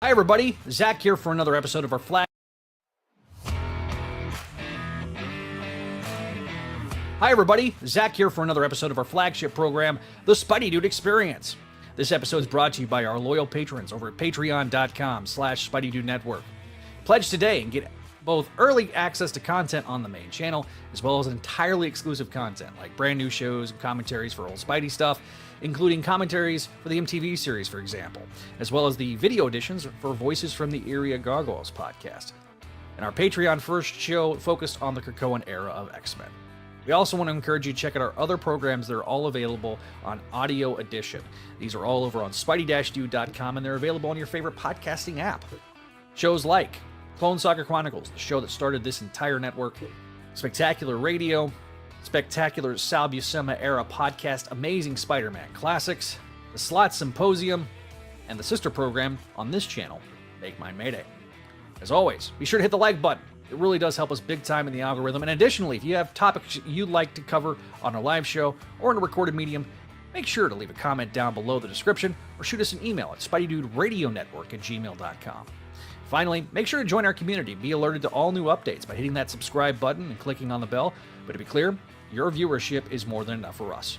Hi everybody, Zach here for another episode of our flag. Hi everybody, Zach here for another episode of our flagship program, the Spideydude Experience. This episode is brought to you by our loyal patrons over at patreon.com/Spideydude Network. Pledge today and get both early access to content on the main channel, as well as entirely exclusive content like brand new shows and commentaries for old Spidey stuff, including commentaries for the MTV series, for example, as well as the video editions for Voices from the Eyrie Gargoyles Podcast. And our Patreon first show focused on the Krakoan era of X-Men. We also want to encourage you to check out our other programs that are all available on Audio Edition. These are all over on Spideydude.com, and they're available on your favorite podcasting app. Shows like Clone Saga Chronicles, the show that started this entire network, Spectacular Radio, Spectacular Sal Buscema era podcast, Amazing Spider-Man Classics, the Slot Symposium, and the sister program on this channel, Make Mine Mayday. As always, be sure to hit the like button. It really does help us big time in the algorithm. And additionally, if you have topics you'd like to cover on a live show or in a recorded medium, make sure to leave a comment down below the description or shoot us an email at SpideydudeRadioNetwork@gmail.com. Finally, make sure to join our community. Be alerted to all new updates by hitting that subscribe button and clicking on the bell. But to be clear, your viewership is more than enough for us.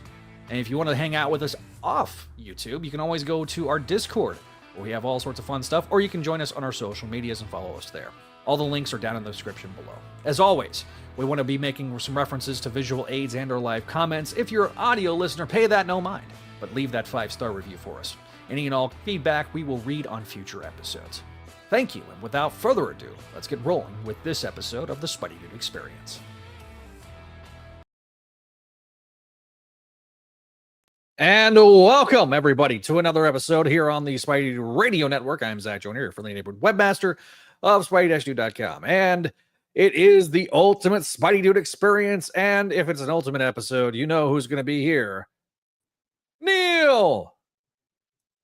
And if you want to hang out with us off YouTube, you can always go to our Discord, where we have all sorts of fun stuff, or you can join us on our social medias and follow us there. All the links are down in the description below. As always, we want to be making some references to visual aids and or live comments. If you're an audio listener, pay that no mind, but leave that 5-star review for us. Any and all feedback we will read on future episodes. Thank you, and without further ado, let's get rolling with this episode of the Spideydude Experience. And welcome, everybody, to another episode here on the Spideydude Radio Network. I'm Zach Jones here, friendly neighborhood webmaster of Spideydude.com. And it is the ultimate Spideydude experience. And if it's an ultimate episode, you know who's going to be here. Neil!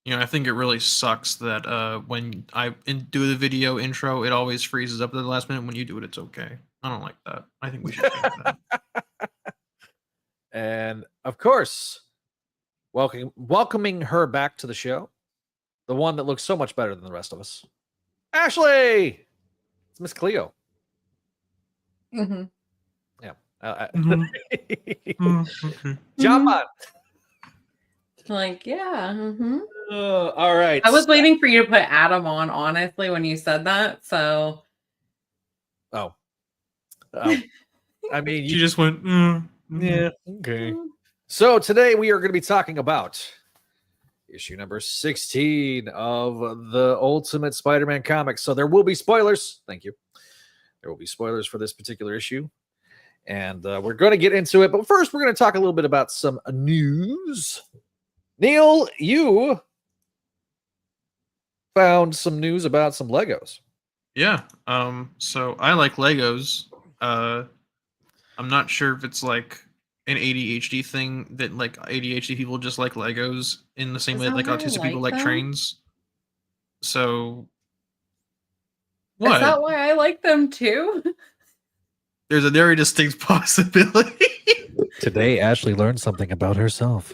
You know, I think it really sucks that when I do the video intro, it always freezes up at the last minute. When you do it, it's okay. I don't like that. I think we should change that. And, of course, welcoming her back to the show, the one that looks so much better than the rest of us, Ashley! It's Miss Cleo. Mm-hmm. Yeah. Okay. Jump on. Like, yeah. Mm-hmm. All right. I was waiting for you to put Adam on, honestly, when you said that. So. Oh. I mean, You just went, yeah. Okay. So today we are going to be talking about issue number 16 of the Ultimate Spider-Man comics. So there will be spoilers. Thank you. There will be spoilers for this particular issue. And we're going to get into it. But first, we're going to talk a little bit about some news. Neil, you found some news about some Legos. Yeah. So I like Legos. I'm not sure if it's like an ADHD thing that like ADHD people just like Legos in the same way that like autistic people like trains. So what? Is that why I like them too? There's a very distinct possibility. Today, Ashley learned something about herself.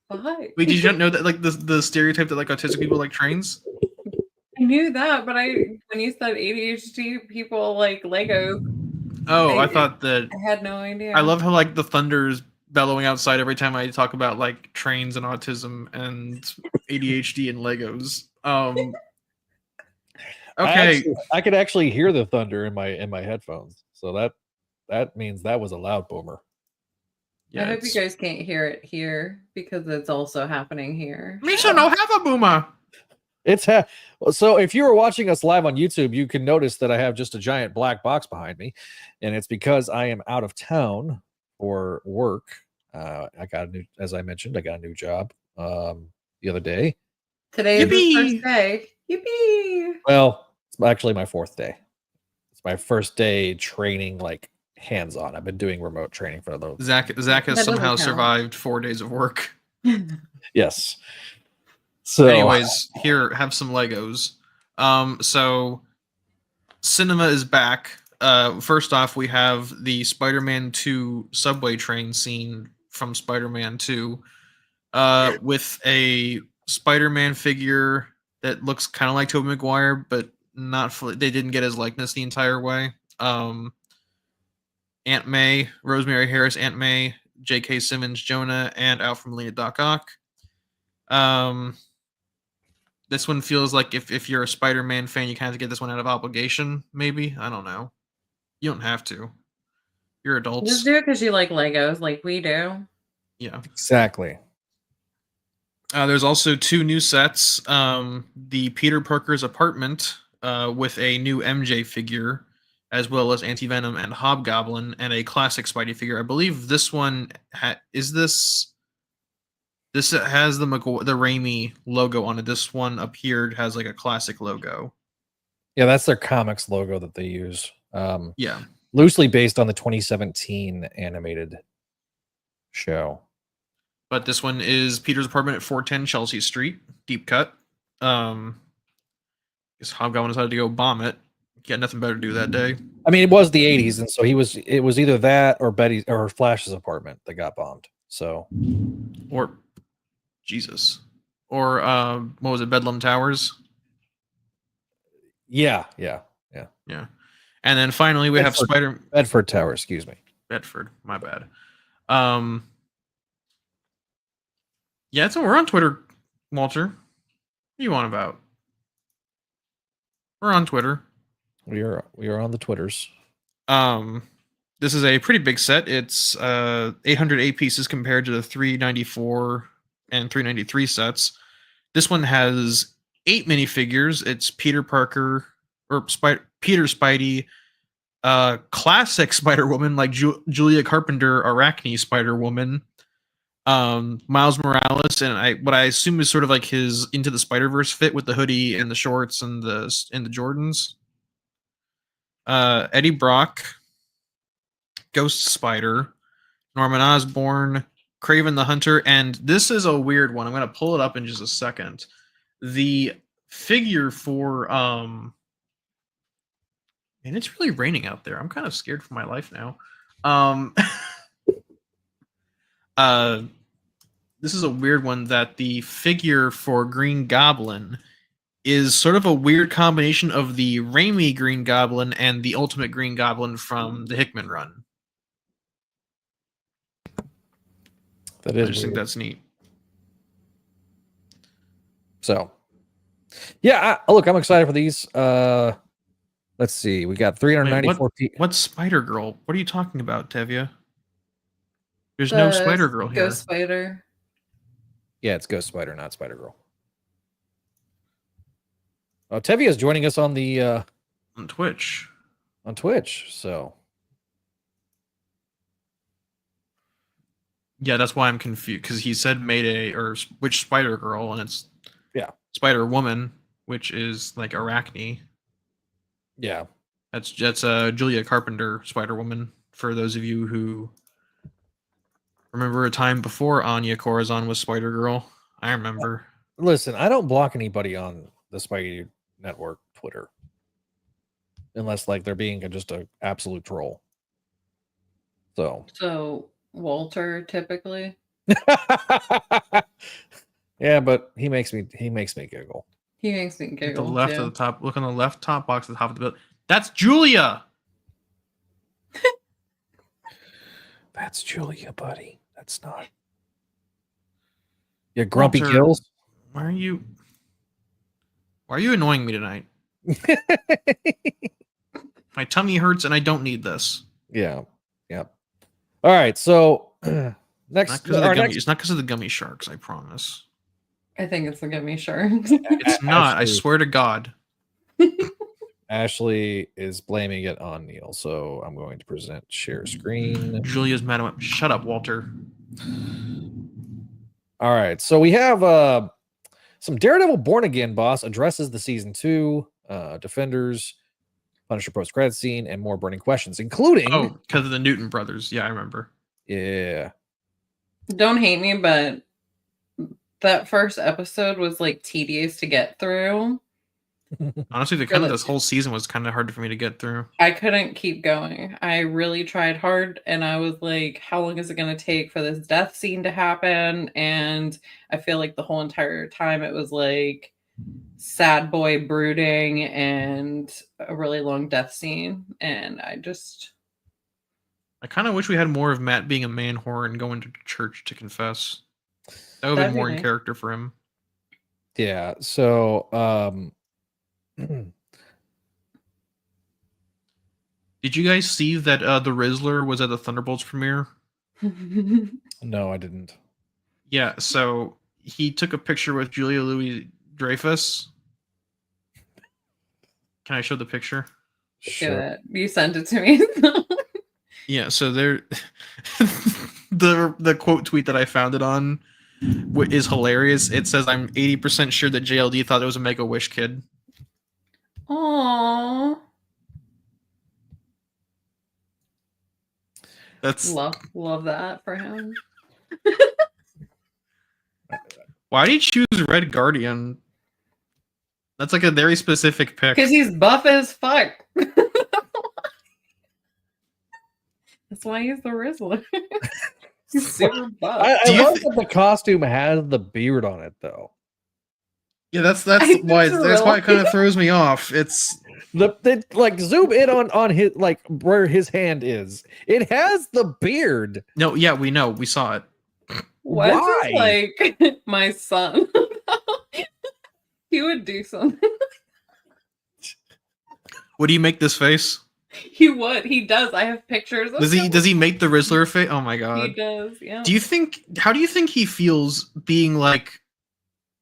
Why? Wait, did you not know that like the stereotype that like autistic people like trains? I knew that, but when you said ADHD people like Legos. Oh, I thought that. I had no idea. I love how like the thunder's bellowing outside every time I talk about like trains and autism and ADHD and Legos. Okay, I could actually hear the thunder in my headphones, so that means that was a loud boomer. I hope you guys can't hear it here because it's also happening here. Misha no have a boomer. So if you were watching us live on YouTube, you can notice that I have just a giant black box behind me, and it's because I am out of town for work. As I mentioned, I got a new job the other day. Today is the first day. Yippee! Well, it's actually my 4th day. It's my first day training, like hands-on. I've been doing remote training for a little. Zach has somehow survived 4 days of work. Yes. So, anyways, here, have some Legos. So, cinema is back. First off, we have the Spider-Man 2 subway train scene from Spider-Man 2 with a Spider-Man figure that looks kind of like Tobey Maguire, but not fully. They didn't get his likeness the entire way. Aunt May, Rosemary Harris, Aunt May, J.K. Simmons, Jonah, and Alfred Molina, Doc Ock. This one feels like if you're a Spider-Man fan, you kind of have to get this one out of obligation, maybe. I don't know. You don't have to. You're adults. Just do it because you like Legos, like we do. Yeah. Exactly. There's also 2 new sets. The Peter Parker's apartment with a new MJ figure, as well as Anti-Venom and Hobgoblin, and a classic Spidey figure. I believe this one this has the Raimi logo on it. This one up here has like a classic logo. Yeah, that's their comics logo that they use. Yeah. Loosely based on the 2017 animated show. But this one is Peter's apartment at 410 Chelsea Street, deep cut. Guess Hobgoblin decided to go bomb it. He had nothing better to do that day. I mean, it was the 80s, and so it was either that or Betty or Flash's apartment that got bombed. So, or Jesus, or what was it, Bedlam Towers? Yeah. And then finally we have Bedford Tower, excuse me. Bedford, my bad. Yeah, so we're on Twitter, Walter. What are you on about? We're on Twitter. We are on the Twitters. This is a pretty big set. It's 808 pieces compared to the 394 and 393 sets. This one has 8 minifigures. It's Peter Parker or Peter Spidey, classic Spider-Woman like Julia Carpenter Arachne Spider-Woman, Miles Morales, and what I assume is sort of like his Into the Spider-Verse fit with the hoodie and the shorts and the Jordans. Eddie Brock, Ghost Spider, Norman Osborn, Kraven the Hunter, and this is a weird one. I'm going to pull it up in just a second. The figure for and it's really raining out there. I'm kind of scared for my life now. This is a weird one that the figure for Green Goblin is sort of a weird combination of the Raimi Green Goblin and the Ultimate Green Goblin from the Hickman run. That is I just think that's neat. So, yeah, look, I'm excited for these. Let's see. We got 394 people. What's Spider-Girl? What are you talking about, Tevya? There's no Spider-Girl here. Ghost Spider. Yeah, it's Ghost Spider, not Spider-Girl. Oh, Tevya is joining us on the on Twitch. On Twitch, so yeah, that's why I'm confused because he said Mayday or which Spider-Girl, and it's Spider-Woman, which is like Arachne. Yeah, that's Julia Carpenter Spider-Woman. For those of you who remember a time before Anya Corazon was Spider-Girl, I remember. Listen, I don't block anybody on the Spideydude Network Twitter unless like they're being just an absolute troll. So Walter typically. Yeah, but he makes me giggle. He makes me giggle. At the left of the top, look on the left top box at the top of the building. That's Julia. That's Julia, buddy. That's not. Yeah, Grumpy Walter, Gills. Why are you annoying me tonight? My tummy hurts and I don't need this. Yeah. All right, so next, it's not because of the gummy sharks, I promise. I think it's the gummy sharks. It's not. I swear to God. Ashley is blaming it on Neil, so I'm going to share screen. Julia's mad at me. Shut up, Walter. All right, so we have some Daredevil Born Again boss addresses the season 2 Defenders, Punisher post-credit scene, and more burning questions, including because of the Newton brothers. Yeah, I remember. Yeah. Don't hate me, but that first episode was like tedious to get through. Honestly, this whole season was kind of hard for me to get through. I couldn't keep going. I really tried hard, and I was like, how long is it going to take for this death scene to happen? And I feel like the whole entire time it was like, sad boy brooding and a really long death scene. And I kind of wish we had more of Matt being a man whore and going to church to confess. That would have That'd been more be in nice. character for him. Yeah. So, Did you guys see that the Rizzler was at the Thunderbolts premiere? no, I didn't. Yeah, so he took a picture with Julia Louis-Dreyfus. Can I show the picture? Sure. You sent it to me. Yeah, so there, the quote tweet that I found it on is hilarious. It says, "I'm 80% sure that JLD thought it was a Make-A-Wish kid." Aww. That's love that for him. Why did he choose Red Guardian? That's like a very specific pick. Because he's buff as fuck. That's why he's the Rizzler. He's super buff. I Do you love that the costume has the beard on it, though. Yeah, that's I think why that's that's why it kind of really- throws me off. It's Like zoom in on his like where his hand is. It has the beard. no, yeah, we know, we saw it. Wes Why? is like my son. He would do something. What do you make this face? He would. He does. I have pictures. Of him. Does he make the Rizzler face? Oh my He god. does. Yeah. How do you think he feels being like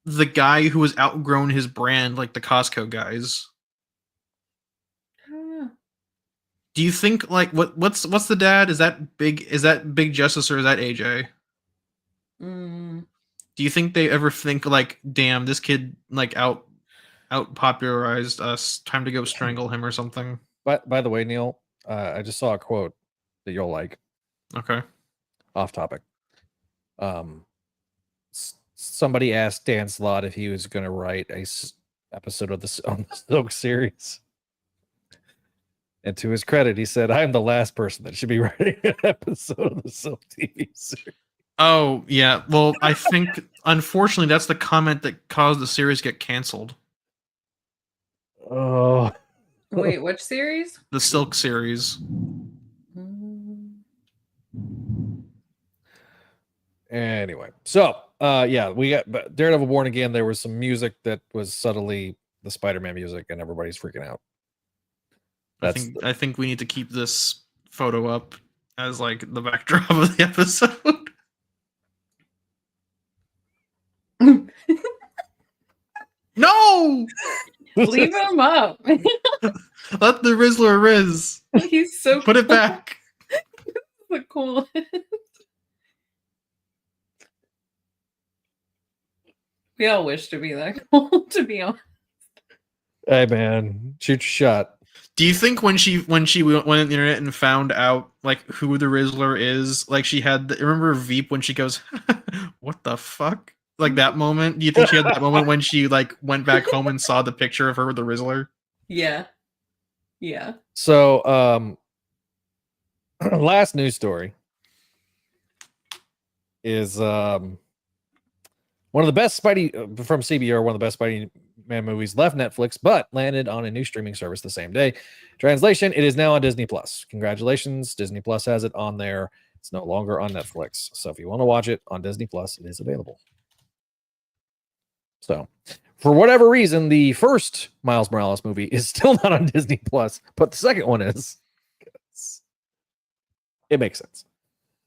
the guy who has outgrown his brand, like the Costco guys? I don't know. Do you think like what's the dad? Is that Big Justice or is that AJ? Mm. Do you think they ever think like, damn, this kid like out popularized us, time to go strangle him or something? But by the way, Neil, I just saw a quote that you'll like. Okay. Off topic. Somebody asked Dan Slott if he was going to write a episode of on the Silk series, and to his credit, he said, "I am the last person that should be writing an episode of the Silk TV series." Oh yeah. Well, I think unfortunately that's the comment that caused the series get canceled. Oh, Wait, which series? The Silk series. Mm. anyway. So, yeah, we got Daredevil Born Again. There was some music that was subtly the Spider-Man music, and everybody's freaking out. I think we need to keep this photo up as like the backdrop of the episode. No! Leave him up. Let the Rizzler Riz. He's so Put it back. the coolest. We all wish to be that cool, to be honest. Hey man, shoot your shot. Do you think when she went on the internet and found out like who the Rizzler is, like she had remember Veep when she goes, "What the fuck?" Like that moment? Do you think she had that moment when she like went back home and saw the picture of her with the Rizzler? Yeah. Yeah. So, last news story is one of the best Spidey from CBR, one of the best Spider-Man movies left Netflix, but landed on a new streaming service the same day. Translation: it is now on Disney Plus. Congratulations, Disney Plus has it on there. It's no longer on Netflix. So if you want to watch it on Disney Plus, it is available. So, for whatever reason, the first Miles Morales movie is still not on Disney Plus, but the second one is. It makes sense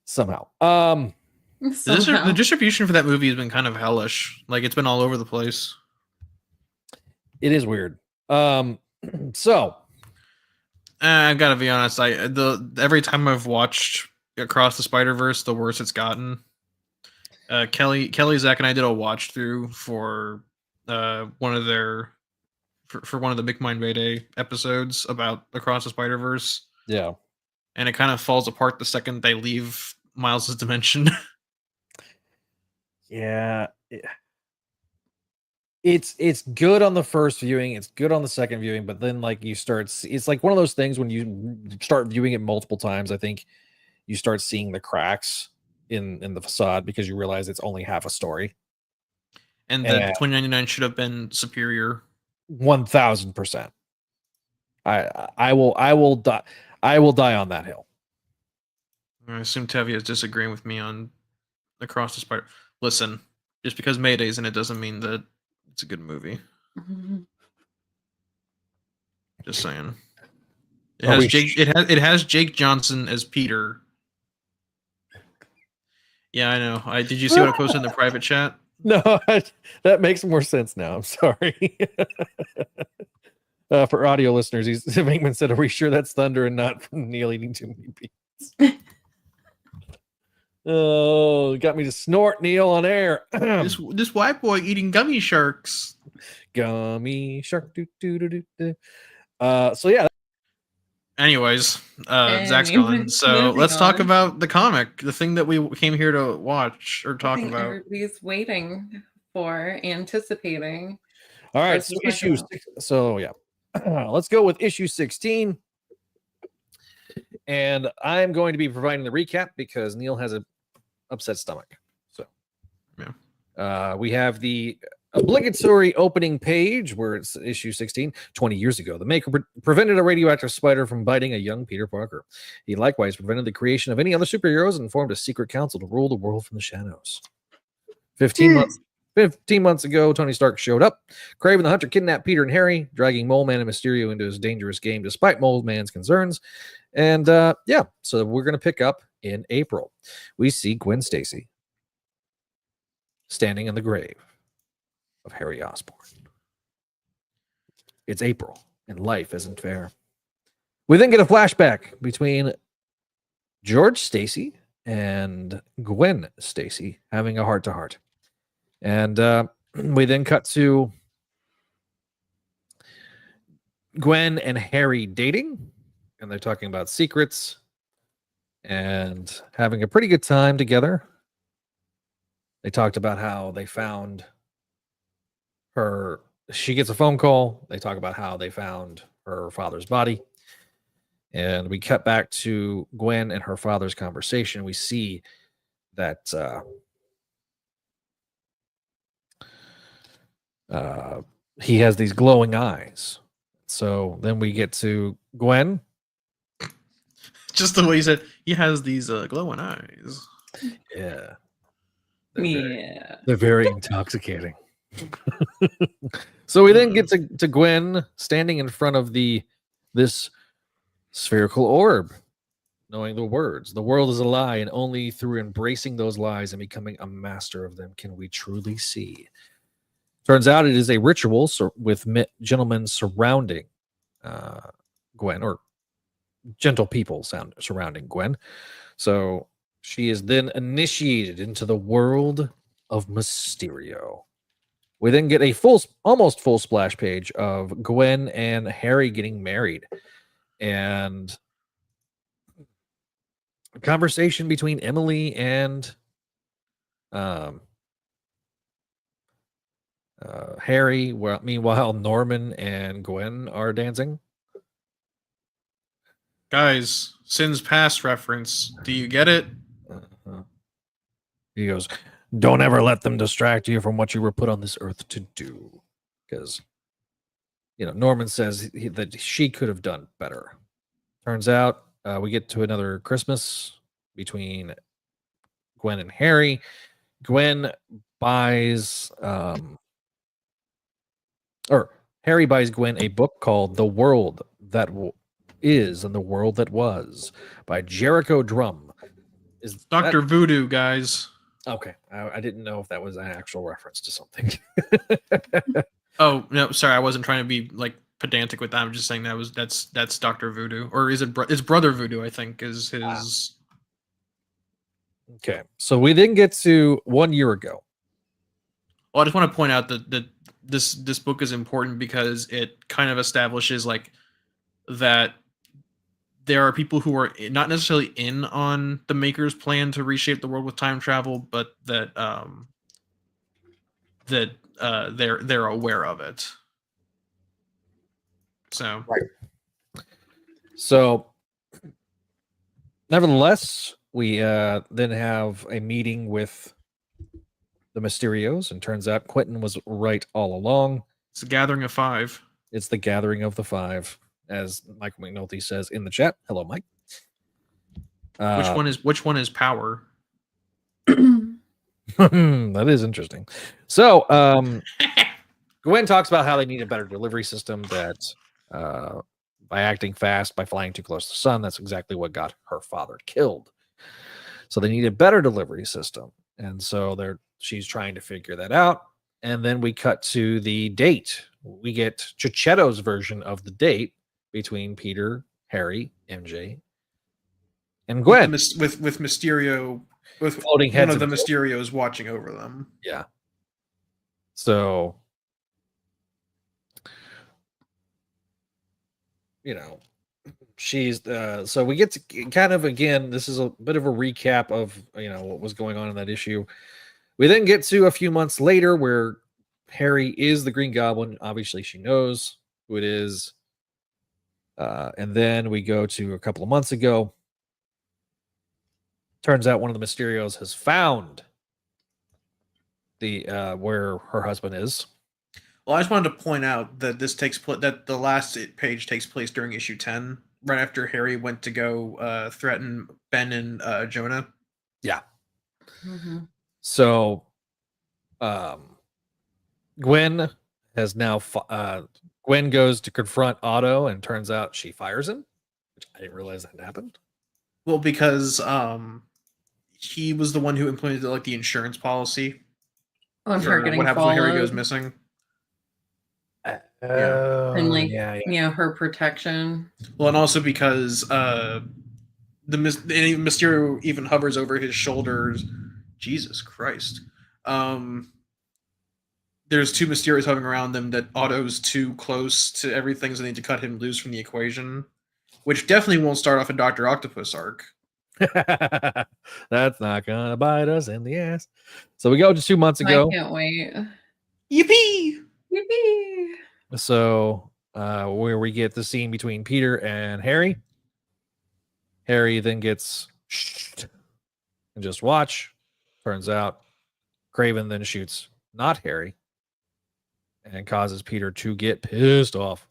somehow. The distribution for that movie has been kind of hellish. Like it's been all over the place. It is weird. So I gotta be honest. Every time I've watched Across the Spider-Verse, the worse it's gotten. Kelly, Zach, and I did a watch through for one of their for one of the Big Mind Mayday episodes about Across the Spider-Verse. yeah, And it kind of falls apart the second they leave Miles's dimension. yeah. It's good on the first viewing. It's good on the second viewing, but then like you start, it's like one of those things when you start viewing it multiple times. I think you start seeing the cracks in the facade because you realize it's only half a story. And that the 2099 should have been superior. 1000%. I will die on that hill. I assume Tevye is disagreeing with me on Across the Spider. Listen, just because Mayday's in it doesn't mean that it's a good movie. Just saying. It has Jake Johnson as Peter. Yeah, I know. Did you see what I posted in the private chat? No, that makes more sense now. I'm sorry. For audio listeners, Venkman said, "Are we sure that's thunder and not from Neil eating too many beans?" Oh, got me to snort, Neil, on air. this white boy eating gummy sharks. Gummy shark. So yeah. Anyways, Zach's gone. So let's talk about the comic, the thing that we came here to watch or talk about. Everybody's waiting for, anticipating. All right, so issue 6. So yeah, let's go with issue 16. And I'm going to be providing the recap because Neil has an upset stomach. So yeah, we have the obligatory opening page where it's issue 16. 20 years ago, the Maker prevented a radioactive spider from biting a young Peter Parker. He likewise prevented the creation of any other superheroes and formed a secret council to rule the world from the shadows. 15 months ago, Tony Stark showed up. Kraven the Hunter kidnapped Peter and Harry, dragging Mole Man and Mysterio into his dangerous game despite Mole Man's concerns. And yeah, so we're going to pick up in April. We see Gwen Stacy standing in the grave of Harry Osborn. It's April, and life isn't fair. We then get a flashback between George Stacy and Gwen Stacy having a heart-to-heart. And we then cut to Gwen and Harry dating, and they're talking about secrets and having a pretty good time together. They talked about how they found her. She gets a phone call. They talk about how they found her father's body. And we cut back to Gwen and her father's conversation. We see that he has these glowing eyes. So then we get to Gwen. Just the way you said, he has these glowing eyes. Yeah. They're very intoxicating. So we then get to Gwen standing in front of this spherical orb, knowing the words. The world is a lie, and only through embracing those lies and becoming a master of them can we truly see. Turns out it is a ritual with gentlemen surrounding Gwen, or gentle people surrounding Gwen. So she is then initiated into the world of Mysterio. We then get a almost full splash page of Gwen and Harry getting married, and a conversation between Emily and Harry. Meanwhile, Norman and Gwen are dancing. Guys, Sin's Past reference. Do you get it? He goes, "Don't ever let them distract you from what you were put on this earth to do." Because, Norman says that she could have done better. Turns out we get to another Christmas between Gwen and Harry. Gwen buys, Harry buys Gwen a book called The World That Is and the World That Was by Jericho Drum. Is Dr. Voodoo, guys. Okay, I didn't know if that was an actual reference to something. Oh no, sorry, I wasn't trying to be pedantic with that. I'm just saying that's Dr. Voodoo, or is it? It's Brother Voodoo, I think, is his. Okay, so we then get to 1 year ago. Well, I just want to point out that this book is important because it kind of establishes that there are people who are not necessarily in on the Maker's plan to reshape the world with time travel, but that they're aware of it. So, right. So, nevertheless, we then have a meeting with the Mysterios, and turns out Quentin was right all along. It's a gathering of 5. It's the gathering of the 5, as Michael McNulty says in the chat. Hello, Mike. Which one is Power? That is interesting. So, Gwen talks about how they need a better delivery system, that by acting fast, by flying too close to the sun, that's exactly what got her father killed. So they need a better delivery system. And so she's trying to figure that out. And then we cut to the date. We get Chichetto's version of the date between Peter, Harry, MJ, and Gwen. With Mysterio, with floating one heads of the and Mysterios watching over them. Yeah. So, she's so we get to kind of, again, this is a bit of a recap of what was going on in that issue. We then get to a few months later where Harry is the Green Goblin. Obviously she knows who it is. And then we go to a couple of months ago. Turns out one of the Mysterios has found the where her husband is. Well, I just wanted to point out that that the last page takes place during issue 10, right after Harry went to go threaten Ben and Jonah. Yeah. Mm-hmm. So, Gwen has now. Gwen goes to confront Otto, and turns out she fires him, which I didn't realize that happened. Well, because he was the one who implemented the insurance policy. On her getting what happens followed. when Harry goes missing. And her protection. Well, and also because the Mysterio even hovers over his shoulders. Jesus Christ. There's 2 Mysterios hovering around them that Otto's too close to everything, so they need to cut him loose from the equation, which definitely won't start off a Dr. Octopus arc. That's not gonna bite us in the ass. So we go to 2 months ago. I can't wait. Yippee! Yippee! So where we get the scene between Peter and Harry. Harry then gets and just watch. Turns out Kraven then shoots not Harry and causes Peter to get pissed off.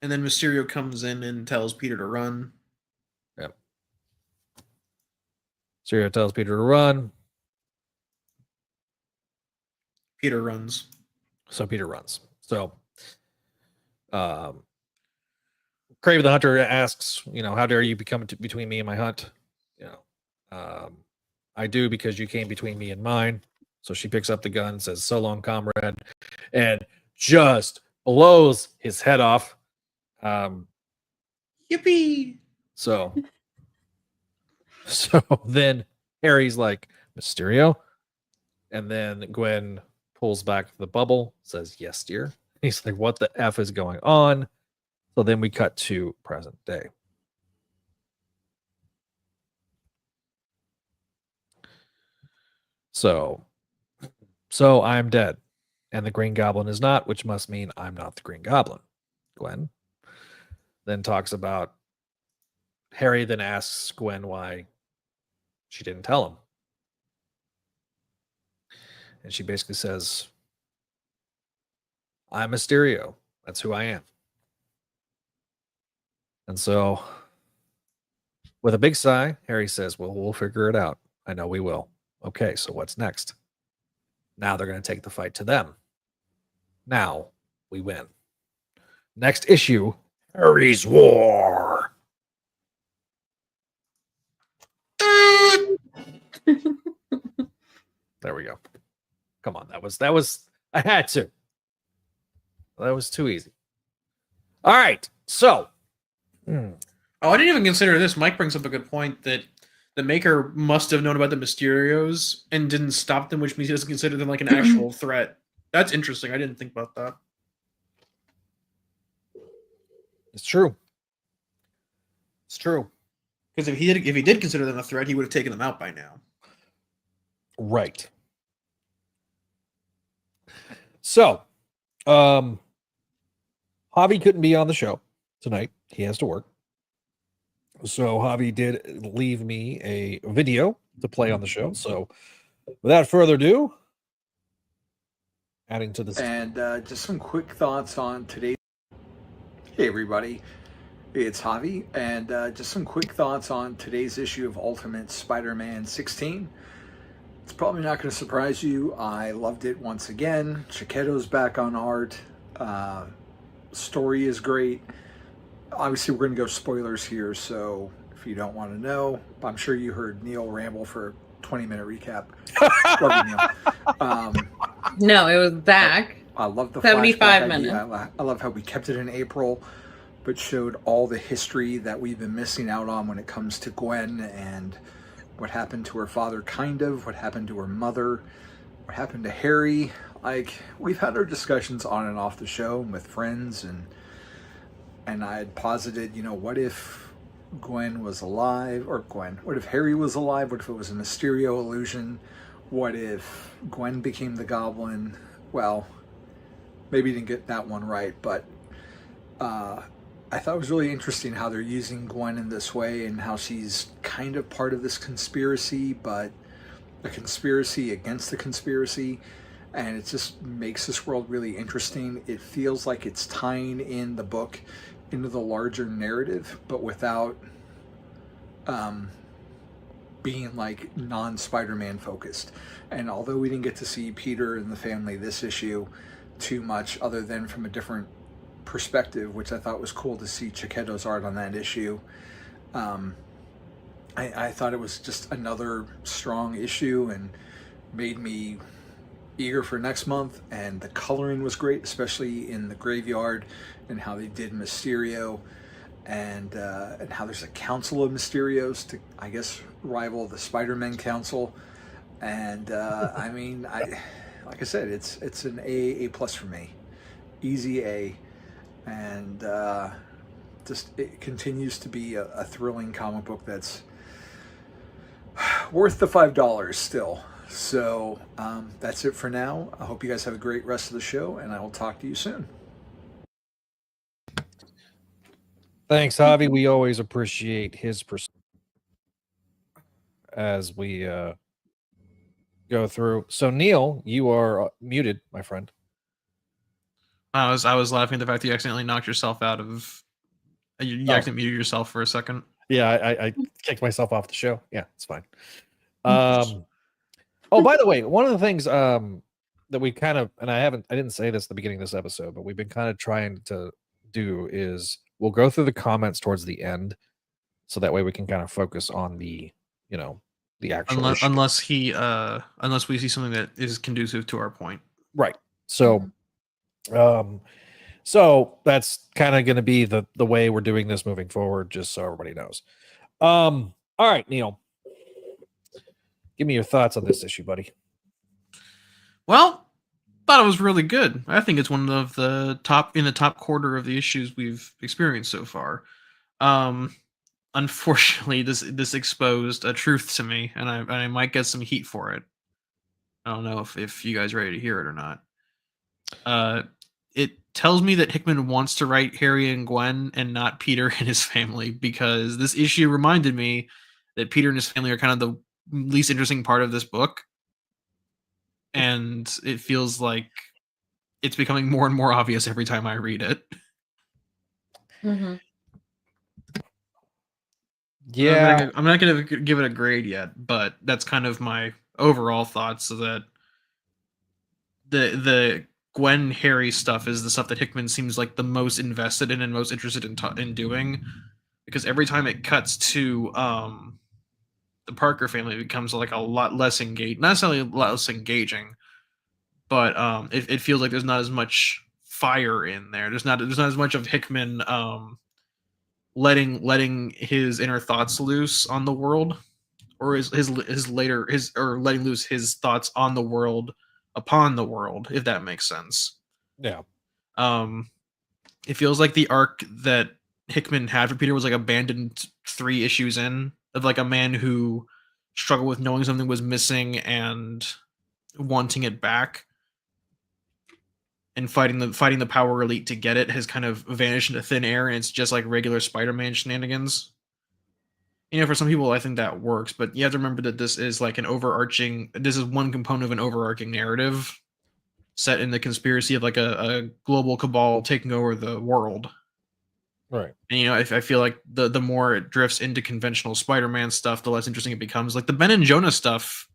And then Mysterio comes in and tells Peter to run. Yep. Mysterio tells Peter to run. Peter runs. So Peter runs. So Kraven the Hunter asks, how dare you become between me and my hunt? I do because you came between me and mine. So she picks up the gun and says, "So long, comrade," and just blows his head off. Yippee! So then Harry's like, "Mysterio," and then Gwen pulls back the bubble, says, "Yes, dear." He's like, "What the F is going on?" So then we cut to present day. So I'm dead, and the Green Goblin is not, which must mean I'm not the Green Goblin. Gwen then talks about Harry, then asks Gwen why she didn't tell him. And she basically says, "I'm Mysterio. That's who I am." And so, with a big sigh, Harry says, "Well, we'll figure it out. I know we will." Okay, so what's next? Now they're going to take the fight to them. Now we win. Next issue, Harry's War. There we go. Come on, that was I had to. That was too easy. All right, so. Oh, I didn't even consider this. Mike brings up a good point that the maker must have known about the Mysterios and didn't stop them, which means he doesn't consider them like an actual threat. That's interesting. I didn't think about that. It's true. It's true. Because if he did consider them a threat, he would have taken them out by now. Right. So, Javi couldn't be on the show tonight. He has to work. So Javi did leave me a video to play on the show. So without further ado, adding to this. And just some quick thoughts on today's... Hey everybody, it's Javi, and just some quick thoughts on today's issue of Ultimate Spider-Man 16. It's probably not going to surprise you. I loved it once again. Chiquetto's back on art. Story is great. Obviously, we're going to go spoilers here, so if you don't want to know, I'm sure you heard Neil ramble for a 20-minute recap. Love you, Neil. No, it was Zach. I love the 75 flashback minutes. idea. I love how we kept it in April, but showed all the history that we've been missing out on when it comes to Gwen and what happened to her father, what happened to her mother, what happened to Harry. Like, we've had our discussions on and off the show with friends, and I had posited, what if Gwen was alive, what if Harry was alive? What if it was a Mysterio illusion? What if Gwen became the Goblin? Well, maybe didn't get that one right, but I thought it was really interesting how they're using Gwen in this way and how she's kind of part of this conspiracy, but a conspiracy against the conspiracy. And it just makes this world really interesting. It feels like it's tying in the book into the larger narrative, but without being like non-Spider-Man focused. And although we didn't get to see Peter and the family this issue too much, other than from a different perspective, which I thought was cool to see Chiquetto's art on that issue, I thought it was just another strong issue and made me eager for next month. And the coloring was great, especially in the graveyard and how they did Mysterio, and how there's a council of Mysterios to, I guess, rival the Spider-Man Council. And I mean, like I said, it's an A+ for me, easy A, and just it continues to be a thrilling comic book that's worth the $5 still. So that's it for now. I hope you guys have a great rest of the show, and I will talk to you soon. Thanks, Javi. We always appreciate his perspective as we go through. So, Neil, you are muted, my friend. I was laughing at the fact that you accidentally knocked yourself out of. You accidentally muted yourself for a second. Yeah, I kicked myself off the show. Yeah, it's fine. Oh, by the way, one of the things that we kind of, and I didn't say this at the beginning of this episode, but we've been kind of trying to do is we'll go through the comments towards the end, so that way we can kind of focus on the actual issue. Unless we see something that is conducive to our point. Right. So, so that's kind of going to be the way we're doing this moving forward, just so everybody knows. All right, Neil, give me your thoughts on this issue, buddy. Well, thought it was really good. I think it's one of the top quarter of the issues we've experienced so far. Unfortunately, this exposed a truth to me, and I might get some heat for it. I don't know if you guys are ready to hear it or not. It tells me that Hickman wants to write Harry and Gwen and not Peter and his family, because this issue reminded me that Peter and his family are kind of the least interesting part of this book. And it feels like it's becoming more and more obvious every time I read it. Mm-hmm. Yeah. I'm not going to give it a grade yet, but that's kind of my overall thoughts, so that the Gwen Harry stuff is the stuff that Hickman seems like the most invested in and most interested in doing, because every time it cuts to the Parker family, it becomes like a lot less engaged, not necessarily a lot less engaging, but it feels like there's not as much fire in there. There's not as much of Hickman letting his inner thoughts loose on the world, or letting loose his thoughts on the world upon the world, if that makes sense. Yeah. It feels like the arc that Hickman had for Peter was like abandoned 3 issues in, of like a man who struggled with knowing something was missing and wanting it back, and fighting the power elite to get it has kind of vanished into thin air, and it's just like regular Spider-Man shenanigans. For some people, I think that works, but you have to remember that this is like this is one component of an overarching narrative set in the conspiracy of like a global cabal taking over the world. Right. And I feel like the more it drifts into conventional Spider-Man stuff, the less interesting it becomes. Like the Ben and Jonah stuff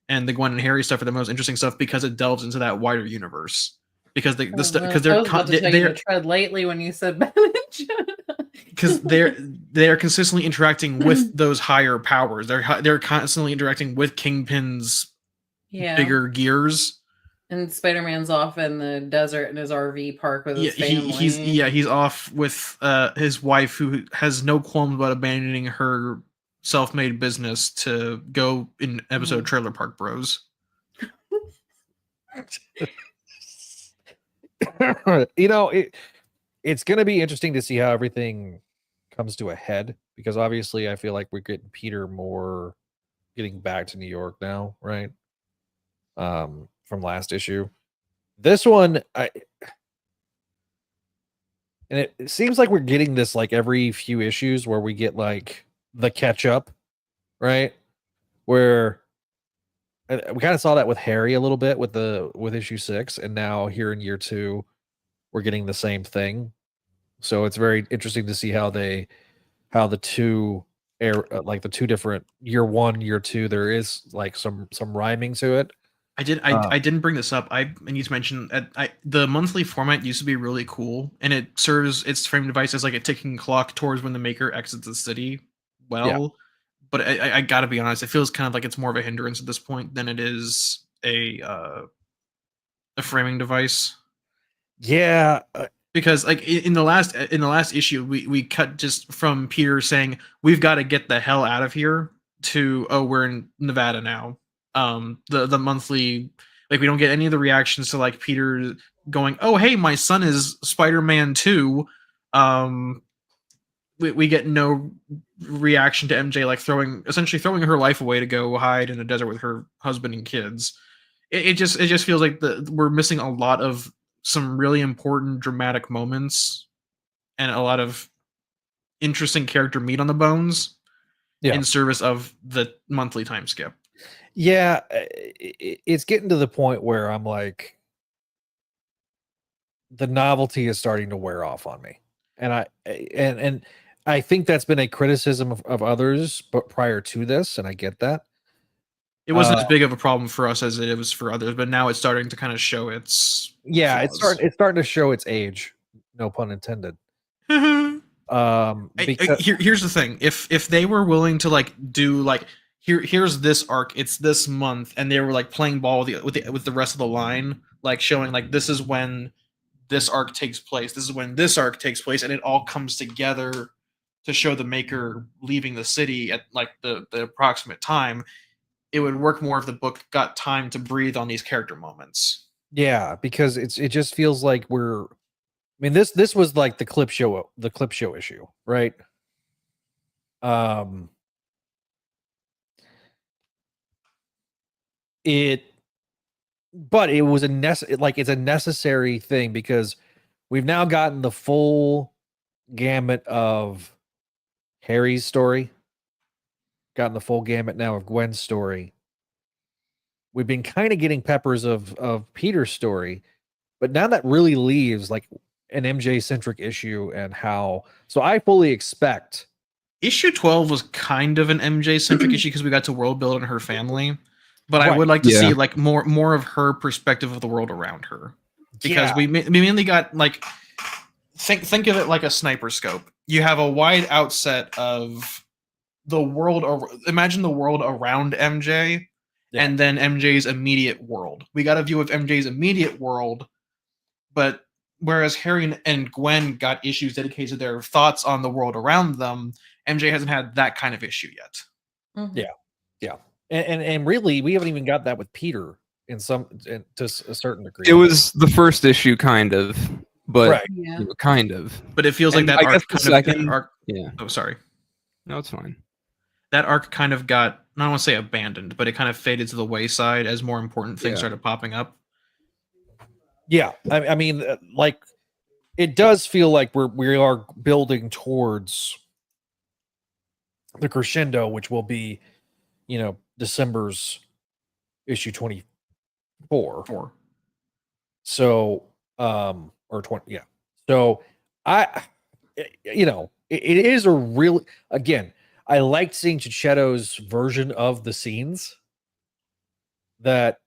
and the Gwen and Harry stuff are the most interesting stuff because it delves into that wider universe. Because they're to tread lightly when you said Ben and Jonah. Because they're consistently interacting with those higher powers. They're constantly interacting with Kingpin's bigger gears. And Spider-Man's off in the desert in his RV park with his family. He's off with his wife, who has no qualms about abandoning her self-made business to go in episode Trailer Park Bros. It's going to be interesting to see how everything comes to a head, because obviously I feel like we're getting Peter more getting back to New York now, right? From last issue. This one, it seems like we're getting this like every few issues where we get like the catch up, right? Where we kind of saw that with Harry a little bit with issue 6, and now here in year 2 we're getting the same thing. So it's very interesting to see how the two different year 1, year 2, there is like some rhyming to it. I didn't bring this up. I need to mention the monthly format used to be really cool, and it serves its frame device as like a ticking clock towards when the maker exits the city. But I gotta be honest, it feels kind of like it's more of a hindrance at this point than it is a framing device. Yeah, because like in the last issue, we cut just from Peter saying we've got to get the hell out of here to we're in Nevada now. The monthly, like, we don't get any of the reactions to like Peter going, oh hey, my son is Spider-Man 2. We get no reaction to MJ like essentially throwing her life away to go hide in the desert with her husband and kids. It just feels like we're missing a lot of some really important dramatic moments and a lot of interesting character meat on the bones in service of the monthly time skip. Yeah, it's getting to the point where I'm like, the novelty is starting to wear off on me, and I think that's been a criticism of others, but prior to this, and I get that. It wasn't as big of a problem for us as it was for others, but now it's starting to kind of show its flaws. It's starting to show its age, no pun intended. Here's the thing: if they were willing to like do like here's this arc, it's this month, and they were like playing ball with the rest of the line, like showing like this is when this arc takes place, this is when this arc takes place, and it all comes together to show the maker leaving the city at like the approximate time. It would work more if the book got time to breathe on these character moments. Yeah, because it just feels like this was like the clip show issue, right? But it was it's a necessary thing, because we've now gotten the full gamut of Harry's story, gotten the full gamut now of Gwen's story. We've been kind of getting peppers of Peter's story, but now that really leaves like an MJ centric issue, and so I fully expect issue 12 was kind of an MJ centric issue because we got to world build on her family. But I would like to see like more of her perspective of the world around her, because we mainly got like think of it like a sniper scope. You have a wide outset of the world. Imagine the world around MJ, and then MJ's immediate world. We got a view of MJ's immediate world, but whereas Harry and Gwen got issues dedicated to their thoughts on the world around them, MJ hasn't had that kind of issue yet. Mm-hmm. Yeah. And really, we haven't even got that with Peter to a certain degree. It was the first issue, kind of, but kind of. But it feels like that arc. Yeah. Oh, sorry. No, it's fine. That arc kind of got, I don't want to say abandoned, but it kind of faded to the wayside as more important things started popping up. Yeah, I mean, like, it does feel like we are building towards the crescendo, which will be, December's issue 24. 4. So, or 20, yeah. So it is a really, again, I liked seeing Chichetto's version of the scenes that,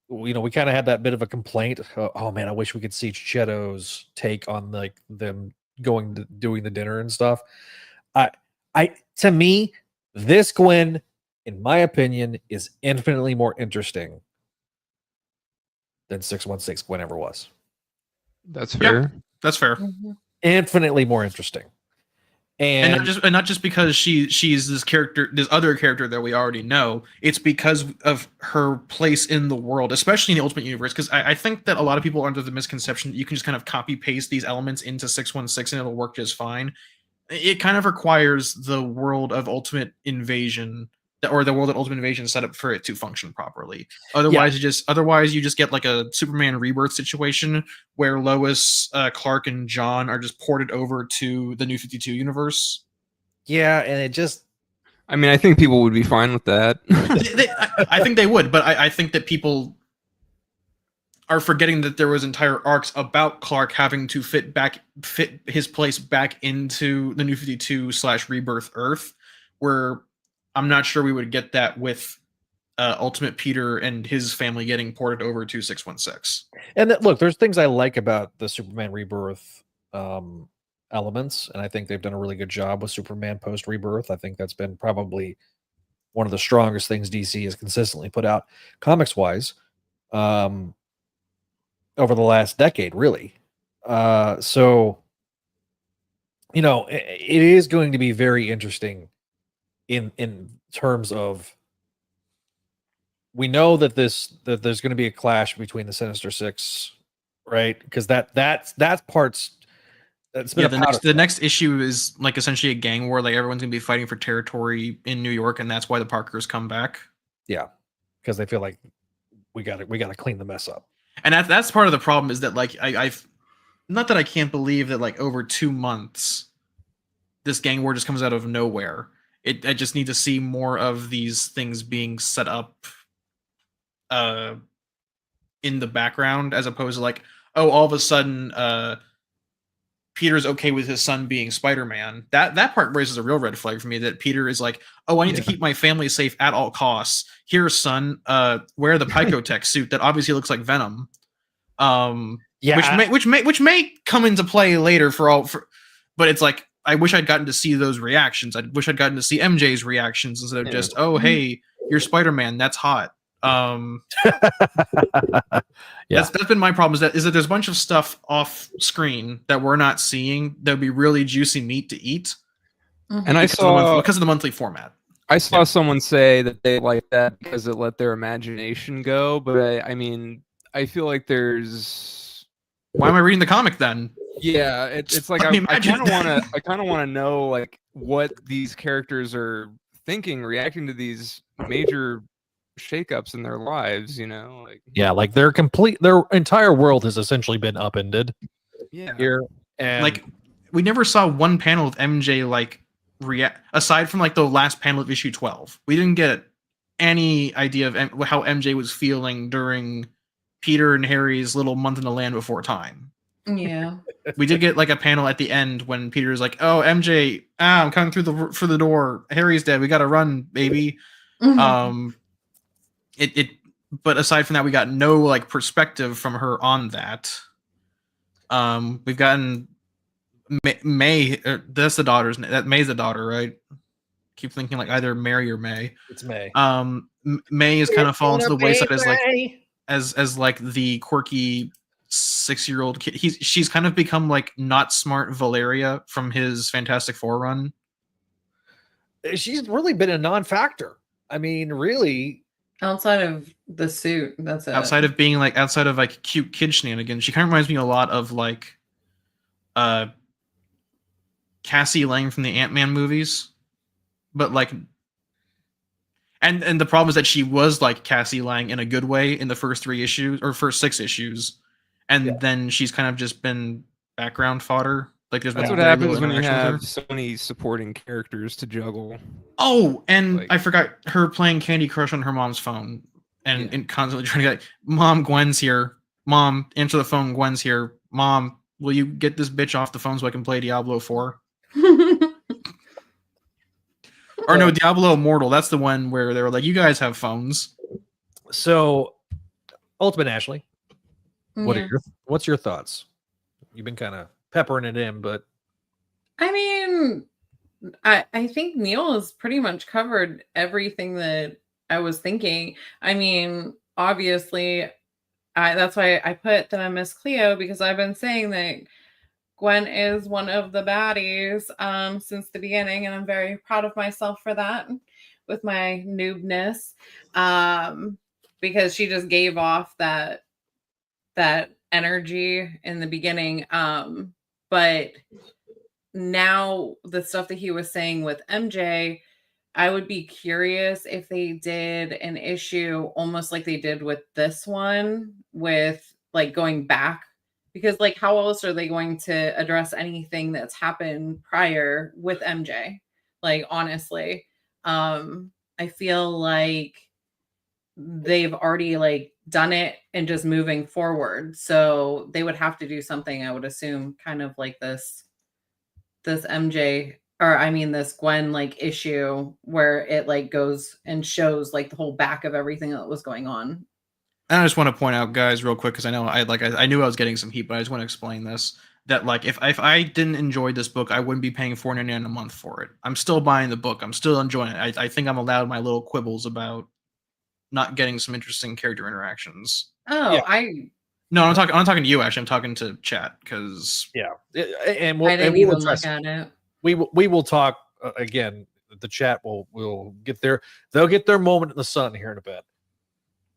we kind of had that bit of a complaint. Oh man, I wish we could see Chichetto's take on like them doing the dinner and stuff. To me, this Gwen, in my opinion, is infinitely more interesting than 616 Gwen ever was. That's fair. That's fair. Mm-hmm. Infinitely more interesting. And not just because she's this other character that we already know. It's because of her place in the world, especially in the Ultimate Universe. Because I think that a lot of people are under the misconception that you can just kind of copy paste these elements into 616 and it'll work just fine. It kind of requires the world of Ultimate Invasion, or the world that Ultimate Invasion is set up for it to function properly. Otherwise, you just get like a Superman Rebirth situation where Lois, Clark, and John are just ported over to the New 52 universe. Yeah, and it just... I mean, I think people would be fine with that. I think they would, but I think that people are forgetting that there was entire arcs about Clark having to fit his place back into the New 52/Rebirth Earth, where I'm not sure we would get that with Ultimate Peter and his family getting ported over to 616. And look, there's things I like about the Superman Rebirth elements, and I think they've done a really good job with Superman post Rebirth. I think that's been probably one of the strongest things DC has consistently put out comics wise over the last decade, really. So it is going to be very interesting in terms of, we know that there's going to be a clash between the Sinister Six, right? Because that's part's that's been the next issue is like essentially a gang war. Like everyone's gonna be fighting for territory in New York, and that's why the Parkers come back. Yeah, because they feel like we got to clean the mess up. And that's part of the problem, is that like I've not that I can't believe that like over 2 months this gang war just comes out of nowhere. I just need to see more of these things being set up in the background, as opposed to like, oh, all of a sudden Peter's okay with his son being Spider-Man. That part raises a real red flag for me, that Peter is like, oh, I need to keep my family safe at all costs. Here, son, wear the Picotech suit that obviously looks like Venom. Which may come into play later but it's like, I wish I'd gotten to see those reactions. I wish I'd gotten to see MJ's reactions instead of just, oh, hey, you're Spider-Man, that's hot. That's been my problem, is that there's a bunch of stuff off screen that we're not seeing that would be really juicy meat to eat. And because of the monthly format. I saw someone say that they like that because it let their imagination go, but I mean, I feel like there's... Why am I reading the comic then? Yeah, it's like I kind of want to know like what these characters are thinking, reacting to these major shakeups in their lives, like their entire world has essentially been upended. Yeah, here, and like we never saw one panel of MJ like react, aside from like the last panel of issue 12. We didn't get any idea of how MJ was feeling during Peter and Harry's little month in the land before time. Yeah, we did get like a panel at the end when Peter's like, "Oh, MJ, I'm coming through the door. Harry's dead. We got to run, baby." Mm-hmm. But aside from that, we got no like perspective from her on that. We've gotten May. That's the daughter's name. That May's the daughter, right? Keep thinking like either Mary or May. It's May. May is kind of fallen to the wayside as like the quirky 6-year-old kid. She's kind of become like not smart Valeria from his Fantastic Four run. She's really been a non-factor. I mean, really. Outside of the suit, that's it. Outside of cute kid shenanigans, she kind of reminds me a lot of like Cassie Lang from the Ant-Man movies, but like, and the problem is that she was like Cassie Lang in a good way in the first 6 issues, and then she's kind of just been background fodder Like there's That's been what very happens little when you interaction with have so many supporting characters to juggle. Oh, and Like- I forgot her playing Candy Crush on her mom's phone and constantly trying to get, Mom, Gwen's here. Mom, answer the phone. Gwen's here. Mom, will you get this bitch off the phone so I can play Diablo 4? Or no, Diablo Immortal. That's the one where they were like, you guys have phones. So, Ultimate Ashley, Yeah. what's your thoughts? You've been kind of peppering it in, but I mean, I think Neil has pretty much covered everything that I was thinking. I mean, obviously, that's why I put that I miss Cleo, because I've been saying that Gwen is one of the baddies since the beginning, and I'm very proud of myself for that with my noobness, because she just gave off that energy in the beginning. But now the stuff that he was saying with MJ, I would be curious if they did an issue almost like they did with this one, with like going back, because like how else are they going to address anything that's happened prior with MJ? Like honestly, I feel like they've already like done it and just moving forward. So they would have to do something, I would assume, kind of like this MJ, or I mean this Gwen like issue where it like goes and shows like the whole back of everything that was going on. And I just want to point out, guys, real quick, because I know I knew I was getting some heat, but I just want to explain this. That like if I didn't enjoy this book, I wouldn't be paying $4.99 a month for it. I'm still buying the book. I'm still enjoying it. I think I'm allowed my little quibbles about not getting some interesting character interactions. Oh, Yeah. No, I'm not talking to you, actually. I'm talking to chat, because yeah, and I didn't we'll even address look at it. we will talk again. The chat will get they'll get their moment in the sun here in a bit.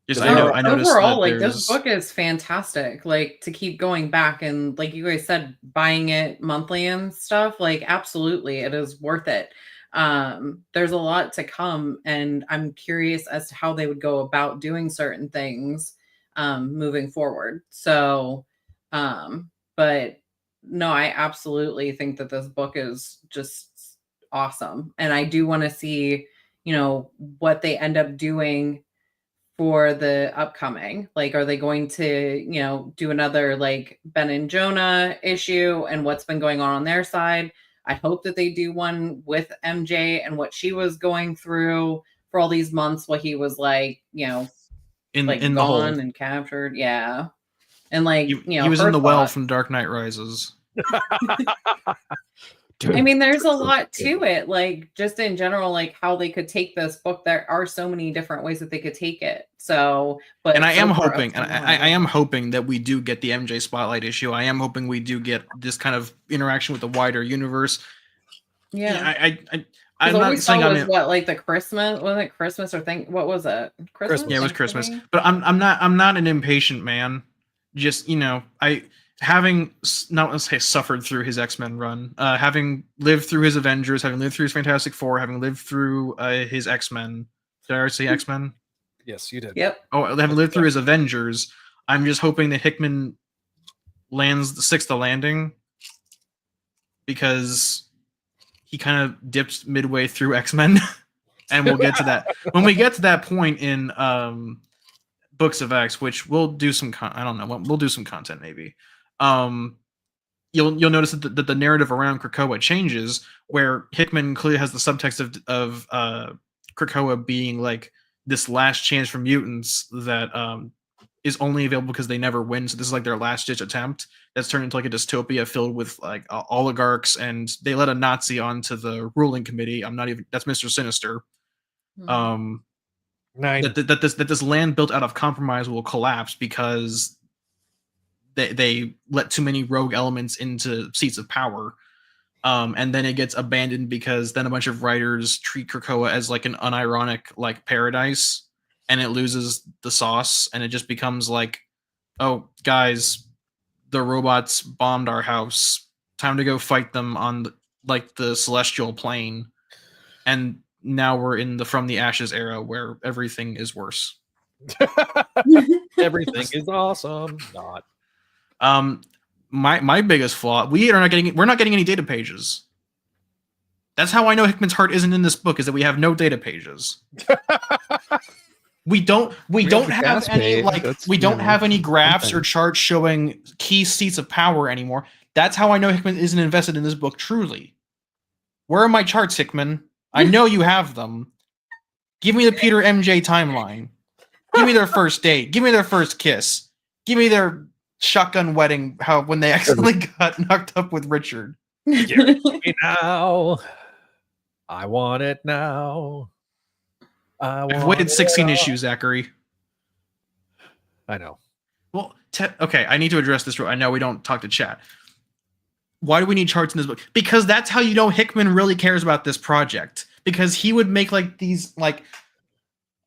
just No, I noticed overall, that like there's this book is fantastic. Like to keep going back and like you guys said, buying it monthly and stuff. Like absolutely, it is worth it. There's a lot to come, and I'm curious as to how they would go about doing certain things moving forward. So, but no, I absolutely think that this book is just awesome, and I do want to see, what they end up doing for the upcoming. Like, are they going to, do another like Ben and Jonah issue and what's been going on their side? I hope that they do one with MJ and what she was going through for all these months, what he was like, in like the gone hole. and captured. Yeah. And like, He was her in the well thoughts. from Dark Knight Rises. I mean, there's a lot to it, like just in general, like how they could take this book. There are so many different ways that they could take it. So, but And I so am far, hoping, and I am hoping that we do get the MJ Spotlight issue. I am hoping we do get this kind of interaction with the wider universe. yeah. I'm all not we saw saying was what, like the Christmas, wasn't it Christmas or thing? What was it? Christmas? Yeah, it was Christmas. Thanksgiving? But I'm not an impatient man. Just having not let's say suffered through his X-Men run, having lived through his Avengers, having lived through his Fantastic Four, having lived through his X-Men. Did I already say X-Men? Yes, you did. Yep. Oh, having lived through his Avengers, I'm just hoping that Hickman sticks the landing, because he kind of dipped midway through X-Men. And we'll get to that. When we get to that point in Books of X, which we'll do some I don't know, we'll do some content maybe. You'll notice that the narrative around Krakoa changes, where Hickman clearly has the subtext of Krakoa being like this last chance for mutants that is only available because they never win. So this is like their last ditch attempt that's turned into like a dystopia filled with like oligarchs, and they let a Nazi onto the ruling committee. That's Mr. Sinister. Nine. That this land built out of compromise will collapse because they let too many rogue elements into seats of power, and then it gets abandoned because then a bunch of writers treat Krakoa as like an unironic like paradise, and it loses the sauce, and it just becomes like, oh guys, the robots bombed our house, time to go fight them on the celestial plane. And now we're in the From the Ashes era, where everything is worse. Everything is awesome. Not. my biggest flaw, we're not getting any data pages. That's how I know Hickman's heart isn't in this book, is that we have no data pages. We don't have any have any graphs or charts showing key seats of power anymore. That's how I know Hickman isn't invested in this book truly. Where are my charts, Hickman? I know you have them. Give me the Peter MJ timeline. Give me their first date. Give me their first kiss. Give me their shotgun wedding, when they accidentally got knocked up with Richard. Give it to me now. I want it now. I've waited 16 issues, Zachary. I know. Well, okay, I need to address this. I know we don't talk to chat. Why do we need charts in this book? Because that's how you know Hickman really cares about this project. Because he would make like these like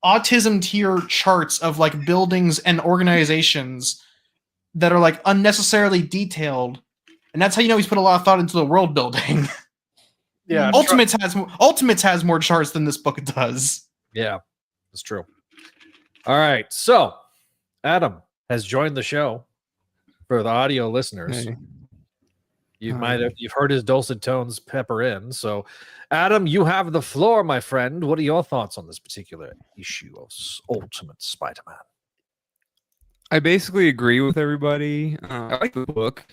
autism tier charts of like buildings and organizations that are like unnecessarily detailed, and that's how you know he's put a lot of thought into the world building. Yeah, Ultimates has more charts than this book does. Yeah, that's true. All right, so Adam has joined the show. For the audio listeners, Hey. You've heard his dulcet tones pepper in. So, Adam, you have the floor, my friend. What are your thoughts on this particular issue of Ultimate Spider-Man? I basically agree with everybody. I like the book.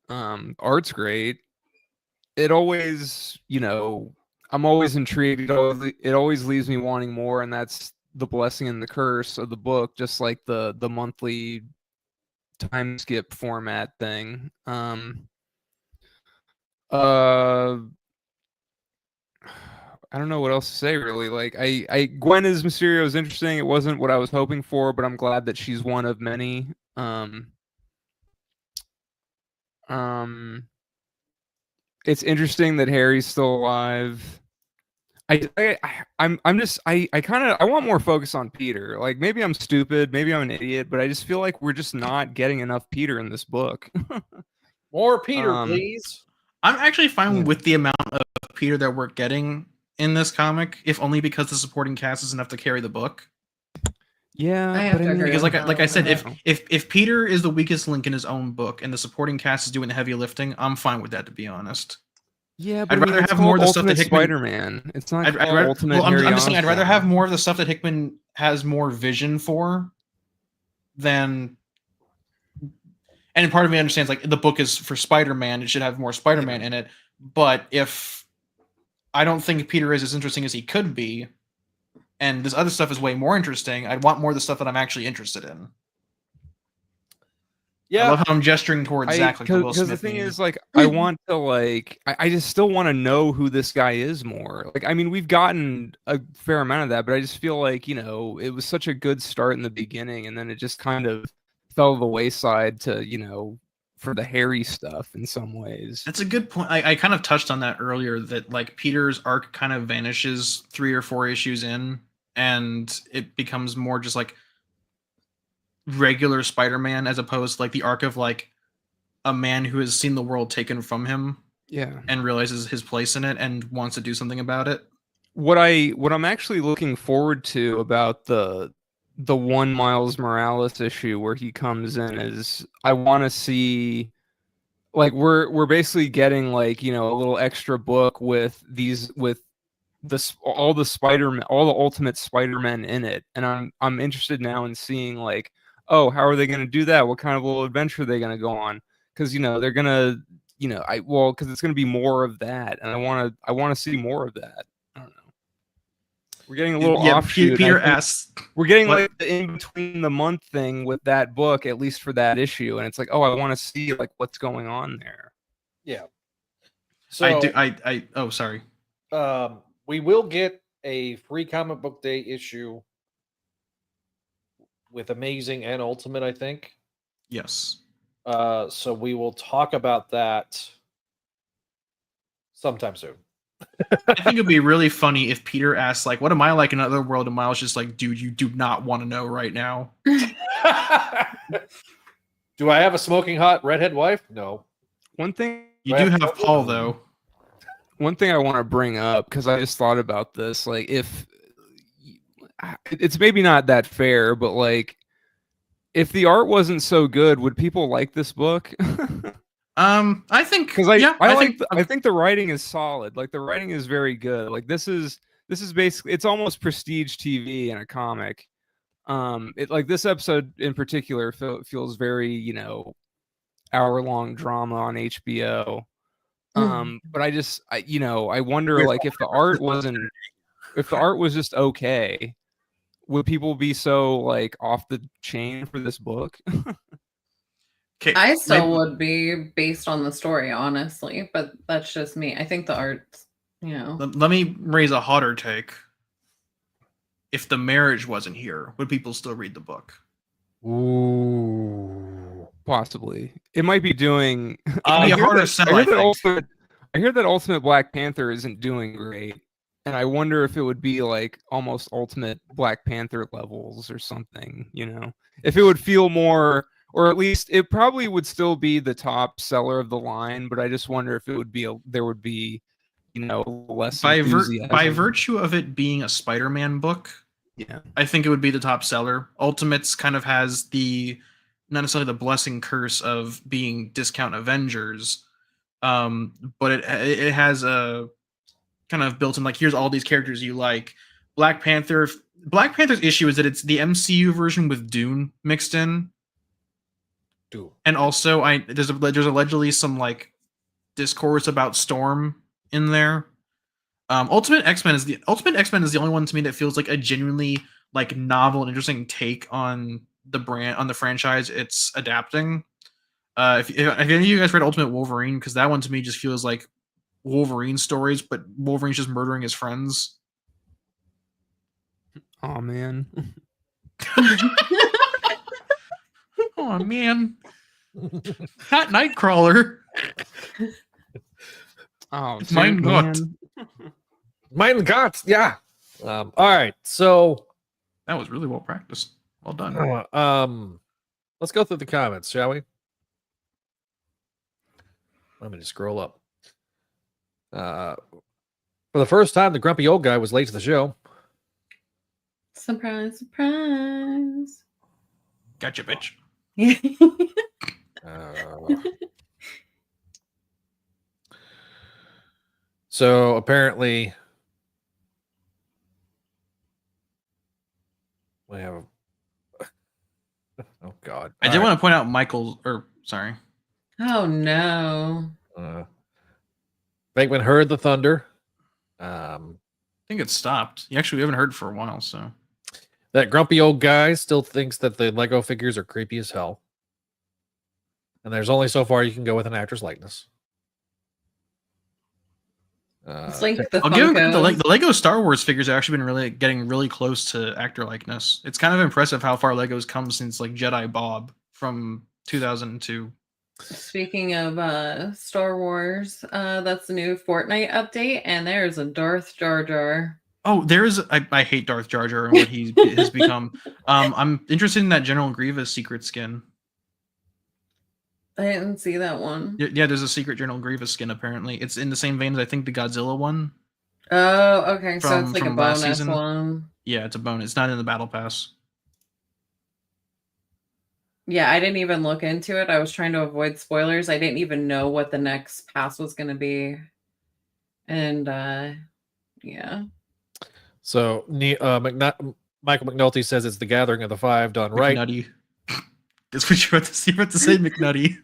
Art's great. It always, I'm always intrigued. It always leaves me wanting more, and that's the blessing and the curse of the book, just like the monthly time skip format thing. I don't know what else to say, really. Like, Gwen as Mysterio is interesting. It wasn't what I was hoping for, but I'm glad that she's one of many. It's interesting that Harry's still alive. I want more focus on Peter. Like, maybe I'm stupid, maybe I'm an idiot, but I just feel like we're just not getting enough Peter in this book. More Peter, please. I'm actually fine with the amount of Peter that we're getting in this comic, if only because the supporting cast is enough to carry the book. Yeah, because like I said, if Peter is the weakest link in his own book and the supporting cast is doing the heavy lifting, I'm fine with that, to be honest. Yeah, but I'd rather have more of the stuff that Hickman. Spider-Man. It's not Ultimate. Well, I'm just saying, I'd rather have more of the stuff that Hickman has more vision for than. And part of me understands, like, the book is for Spider-Man; it should have more Spider-Man in it. But if I don't think Peter is as interesting as he could be, and this other stuff is way more interesting, I'd want more of the stuff that I'm actually interested in. Yeah, I love how I'm gesturing towards Zach. Because the thing is, like, I want to, like, I just still want to know who this guy is more. Like, I mean, we've gotten a fair amount of that, but I just feel like, it was such a good start in the beginning, and then it just kind of fell to the wayside to, for the Harry stuff in some ways. That's a good point. I kind of touched on that earlier, that like Peter's arc kind of vanishes 3 or 4 issues in, and it becomes more just like regular Spider-Man, as opposed to like the arc of like a man who has seen the world taken from him, and realizes his place in it and wants to do something about it. What I'm actually looking forward to about the one Miles Morales issue where he comes in is, I want to see, like, we're basically getting, like, a little extra book with all the Spider-Man, all the Ultimate Spider-Men in it, and I'm interested now in seeing, like, oh, how are they going to do that? What kind of little adventure are they going to go on? Because they're gonna, because it's going to be more of that, and I want to see more of that. I don't know. We're getting a little offshoot. Peter asks, we're getting like the in between the month thing with that book, at least for that issue, and it's like, oh, I want to see like what's going on there. Yeah. So Oh, sorry. We will get a free comic book day issue with Amazing and Ultimate, I think. Yes. So we will talk about that sometime soon. I think it'd be really funny if Peter asks, like, what am I like in another world? And Miles just like, dude, you do not want to know right now. Do I have a smoking hot redhead wife? No. One thing you do have Paul, though. One thing I want to bring up, because I just thought about this, like, if it's maybe not that fair, but like, if the art wasn't so good, would people like this book? I think because I think the writing is solid. Like the writing is very good. Like this is basically, it's almost prestige TV in a comic. It, like this episode in particular feels very, hour-long drama on HBO. But I wonder, like, if the art was just okay, would people be so like off the chain for this book? I still would be based on the story, honestly, but that's just me. I think the art's, Let me raise a hotter take. If the marriage wasn't here, would people still read the book? Ooh, possibly. It might be doing. I hear that Ultimate Black Panther isn't doing great, and I wonder if it would be like almost Ultimate Black Panther levels or something. If it would feel more. Or at least it probably would still be the top seller of the line, but I just wonder if it would be less by virtue of it being a Spider-Man book. Yeah, I think it would be the top seller. Ultimates kind of has not necessarily the blessing curse of being discount Avengers, but it has a kind of built in, like, here's all these characters you like. Black Panther's issue is that it's the MCU version with Dune mixed in. And also, there's allegedly some like discourse about Storm in there. Ultimate X-Men is the only one to me that feels like a genuinely like novel and interesting take on the brand, on the franchise it's adapting. If any of you guys read Ultimate Wolverine, because that one to me just feels like Wolverine stories, but Wolverine's just murdering his friends. Oh man. Oh man. Not Nightcrawler. Oh, Mein Gott. Mein Gott, yeah. All right, so that was really well practiced. Well done. Let's go through the comments, shall we? Let me just scroll up. For the first time, the grumpy old guy was late to the show. Surprise, surprise. Gotcha, bitch. So apparently we have oh god. I did want to point out sorry. Oh no. Bankman heard the thunder. I think it stopped. We haven't heard for a while, so that grumpy old guy still thinks that the Lego figures are creepy as hell. And there's only so far you can go with an actor's likeness. It's like I'll give it the Lego Star Wars figures have actually been getting really close to actor likeness. It's kind of impressive how far Lego's come since like Jedi Bob from 2002. Speaking of Star Wars, that's the new Fortnite update, and there's a Darth Jar Jar. Oh, I hate Darth Jar Jar and what he has become. I'm interested in that General Grievous secret skin. I didn't see that one. Yeah, there's a secret General Grievous skin, apparently. It's in the same vein as I think the Godzilla one. Oh, okay. So it's like a bonus one. Yeah, it's a bonus. It's not in the Battle Pass. Yeah, I didn't even look into it. I was trying to avoid spoilers. I didn't even know what the next pass was going to be. And, yeah. So, Michael McNulty says it's the Gathering of the Five done right. McNutty. That's what you're about to say, McNutty.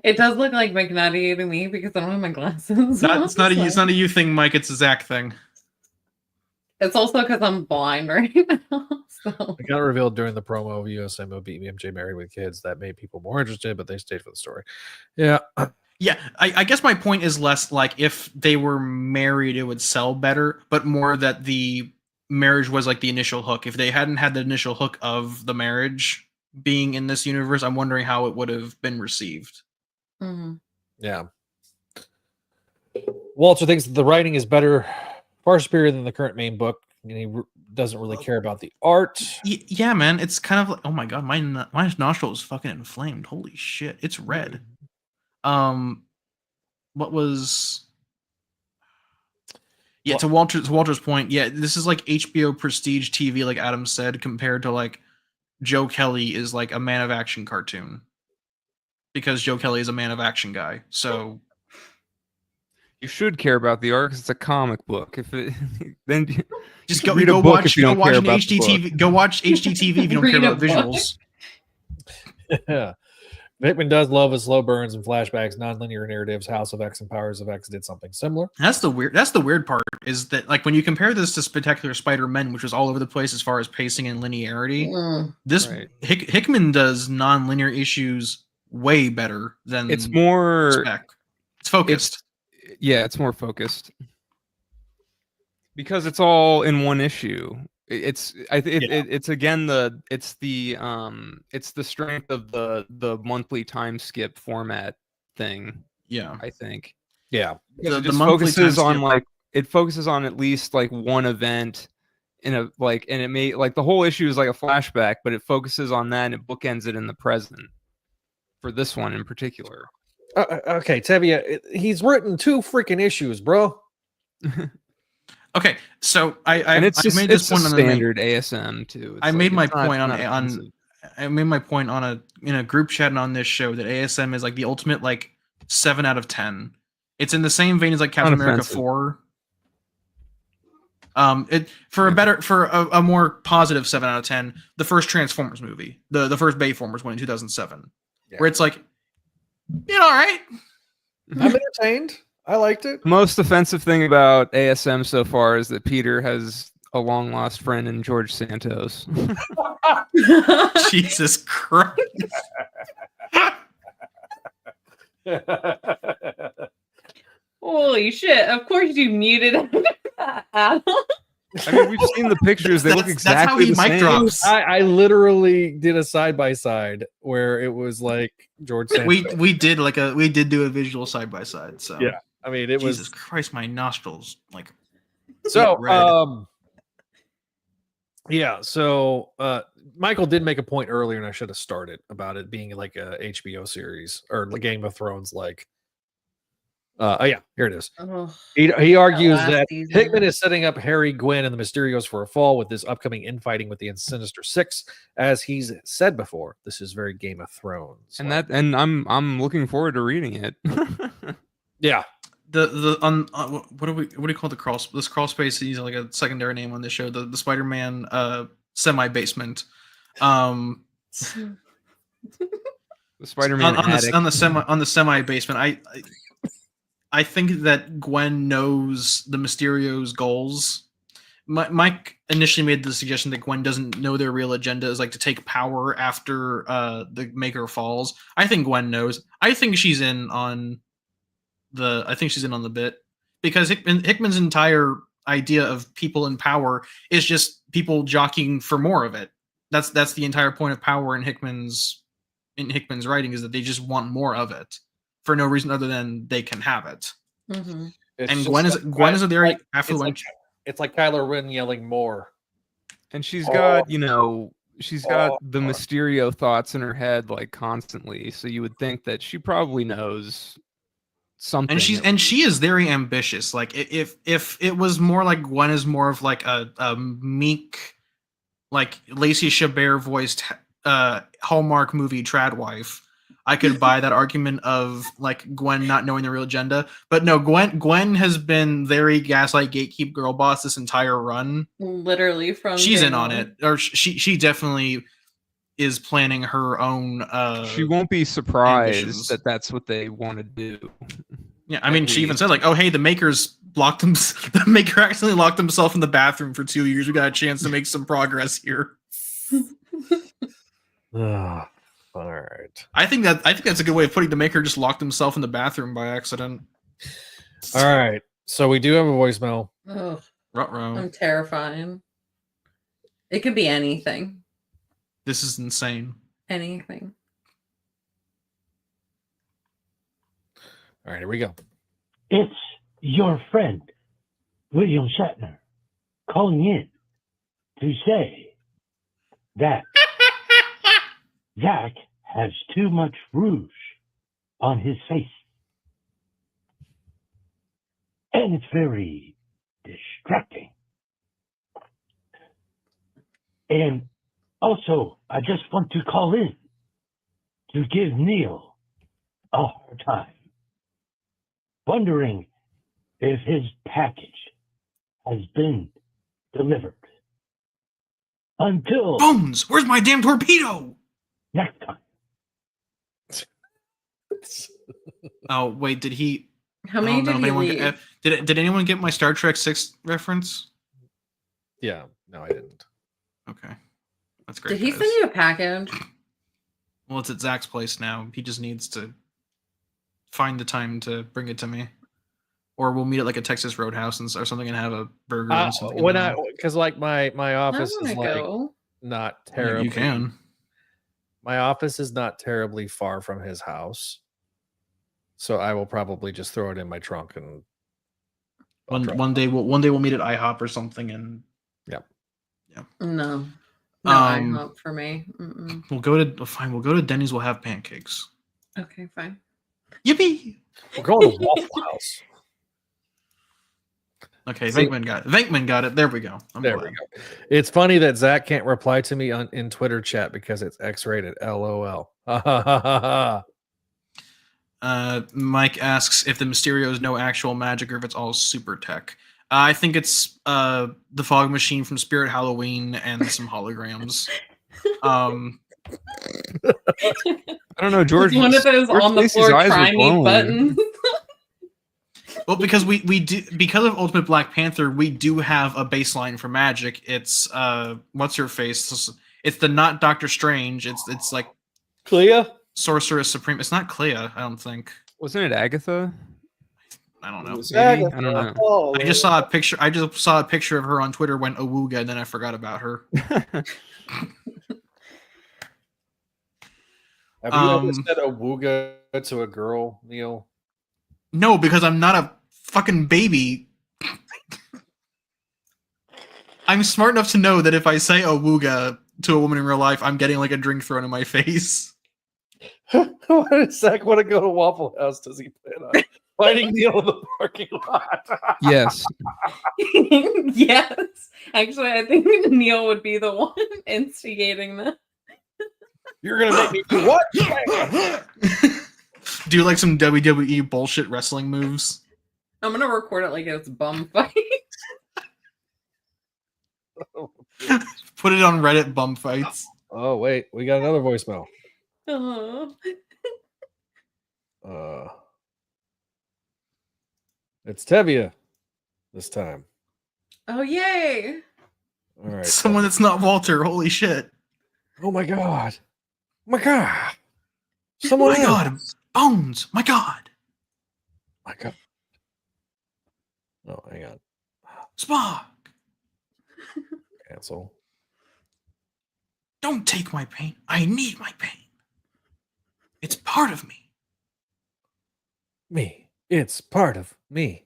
It does look like McNutty to me because I don't have my glasses. It's not a you thing, Mike. It's a Zach thing. It's also because I'm blind right now. So. It got revealed during the promo of USM BMJ Married with Kids that made people more interested, but they stayed for the story. Yeah. Yeah, I guess my point is less like if they were married, it would sell better, but more that the marriage was like the initial hook. If they hadn't had the initial hook of the marriage being in this universe, I'm wondering how it would have been received. Mm-hmm. Yeah. Walter thinks that the writing is better, far superior than the current main book, and he doesn't really care about the art. Yeah, man, it's kind of like, oh my god, my nostril is fucking inflamed. Holy shit, it's red. What was? Yeah, to Walter's point. Yeah, this is like HBO prestige TV, like Adam said, compared to like Joe Kelly is like a Man of Action cartoon. because Joe Kelly is a man of action guy. So You should care about the art because it's a comic book. If it then just read a book if you don't care an about the book. HDTV. Go watch HDTV if you don't Read care a about book. visuals. Yeah. Hickman does love his slow burns and flashbacks, nonlinear narratives. House of X and Powers of X did something similar. That's the weird part is that like when you compare this to Spectacular Spider-Man, which was all over the place as far as pacing and linearity, this Right. Hickman does non-linear issues way better than it's more Spec. It's focused. it's more focused because it's all in one issue. It's again it's the strength of the monthly time skip format thing. Yeah. I think. Yeah. Because it The just monthly focuses time on skip. like it focuses on at least like one event in a like, and it may like the whole issue is like a flashback, but it focuses on that and it bookends it in the present for this one in particular. Okay, Tevye, he's written 2 freaking issues, bro. Okay, so I And it's just made this it's point a on standard ASM too. I It's made my it's not- point it's not on offensive. I made my point on in a group chat and on this show that ASM is like the ultimate like 7 out of 10. It's in the same vein as like Captain America Unoffensive. 4. It for a more positive 7 out of 10. The first Transformers movie, the first Bayformers one in 2007, where it's like, you know, all right. I'm entertained. I liked it. The most offensive thing about ASM so far is that Peter has a long lost friend in George Santos. Jesus Christ. Holy shit! Of course you muted Adam. I mean, we've seen the pictures; they look That's how exactly he the mic same. drops. I literally did a side by side where it was like George Santos. We did do a visual side by side. So Yeah. I mean, it Jesus was Christ, my nostrils like so. red. Yeah. So Michael did make a point earlier, and I should have started about it being like a HBO series or the Game of Thrones. Like, yeah, here it is. Oh, He argues last that season. Hickman is setting up Harry, Gwen, and the Mysterios for a fall with this upcoming infighting with the Sinister Six. As he's said before, this is very Game of Thrones. And I'm looking forward to reading it. yeah. The what do you call this crawl space? He's like a secondary name on this show. The Spider-Man semi basement. The Spider-Man attic. on the semi basement. I think that Gwen knows the Mysterio's goals. Mike initially made the suggestion that Gwen doesn't know their real agenda is like to take power after the Maker falls. I think Gwen knows. I think she's in on the bit because Hickman's entire idea of people in power is just people jockeying for more of it. That's the entire point of power in Hickman's writing is that they just want more of it for no reason other than they can have it. Mm-hmm. And Gwen is a very affluent. It's like Kylo Ren yelling more. And she's got, the Mysterio thoughts in her head like constantly. So you would think that she probably knows something. And she is very ambitious. Like if it was more like Gwen is more of like a meek, like Lacey Chabert voiced Hallmark movie trad wife, I could buy that argument of like Gwen not knowing the real agenda. But no, Gwen has been very gaslight gatekeep girl boss this entire run. Literally from she's in on it, or she definitely is planning her own. She won't be surprised ambitions. that that's what they want to do. Yeah, I mean, she even said like, "Oh, hey, the Maker's locked him. The Maker accidentally locked himself in the bathroom for 2 years. We got a chance to make some progress here." All right. I think that's a good way of putting the Maker just locked himself in the bathroom by accident. All right. So we do have a voicemail. Oh, Ruh-roh. I'm terrifying. It could be anything. This is insane. Anything. All right, here we go. It's your friend, William Shatner, calling in to say that Zach has too much rouge on his face. And it's very distracting. And also, I just want to call in to give Neil a hard time, wondering if his package has been delivered. Until Bones, where's my damn torpedo? next time. Oh wait, did he? How I many don't know did if he anyone leave? did anyone get my Star Trek 6 reference? Yeah, no, I didn't. Okay, that's great. Did he guys. send you a package? Well, it's at Zach's place now. He just needs to find the time to bring it to me, or we'll meet at like a Texas Roadhouse or something and have a burger and something. Because like my office I is want to like go. not terribly. You can. My office is not terribly far from his house, so I will probably just throw it in my trunk and One day we'll meet at IHOP or something, and No IHOP for me. Mm-mm. we'll go to Denny's. We'll have pancakes. Okay, fine. Yippee! we're going to Waffle House. Okay, See- Venkman got it. There we go. There we go. It's funny that Zach can't reply to me in Twitter chat because it's X-rated. LOL. Mike asks if the Mysterio is no actual magic or if it's all super tech. I think it's the fog machine from Spirit Halloween and some holograms. I don't know, George. One of those George on the Lacey's floor eyes try were me glowing. buttons. Well, because we do, because of Ultimate Black Panther, we do have a baseline for magic. It's what's her face? It's the not Doctor Strange. It's like Clea? Sorceress Supreme. It's not Clea, I don't think. Wasn't it Agatha? I don't know. Maybe? I don't know. Oh, I just saw a picture. I just saw a picture of her on Twitter when Awooga, and then I forgot about her. Have you ever said a wooga to a girl, Neil? No, because I'm not a fucking baby. I'm smart enough to know that if I say Awooga to a woman in real life, I'm getting like a drink thrown in my face. Why does Zach want to go to Waffle House? Does he plan on fighting Neil in the parking lot? Yes. Yes. Actually, I think Neil would be the one instigating that. You're going to make me do what? Do like some WWE bullshit wrestling moves. I'm gonna record it like it's bum fight. Put it on Reddit bum fights. Oh, wait. We got another voicemail. Oh. It's Tevia this time. Oh, yay. All right. Someone that's not Walter. Holy shit. Oh, my God. Oh, my God. Someone My God. Bones. My God. My God. Oh, hang on. Spock. Cancel. Don't take my pain. I need my pain. It's part of me. Me. It's part of me.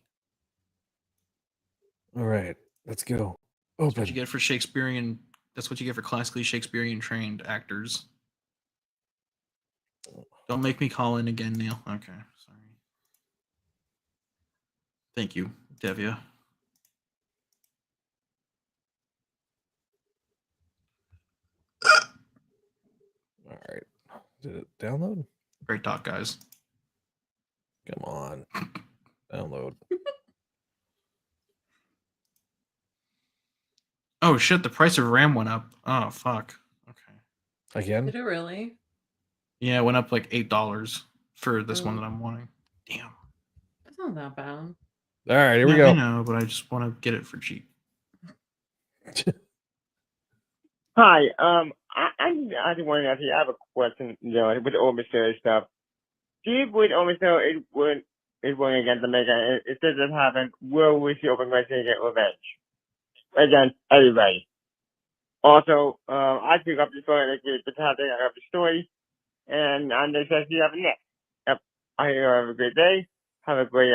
All right. Let's go. That's Open. what you get for Shakespearean. That's what you get for classically Shakespearean trained actors. Don't make me call in again, Neil. Okay, sorry. Thank you, Devia. All right. Did it download? Great talk, guys. Come on. Download. Oh shit! The price of RAM went up. Oh fuck. Okay. Again? Did it really? Yeah, it went up like $8 for this one that I'm wanting. Damn. It's not that bad. All right. Here we I go. know, but I just want to get it for cheap. Hi, I just wanted to ask you, I have a question, with the old mystery stuff. Do you believe old mystery is going against America? It says it happened. Will we see open going to get revenge against everybody? Also, I pick up the story, like the topic, I got the story, and I'm just going to see you up next. Yep. I hope you have a great day. Have a great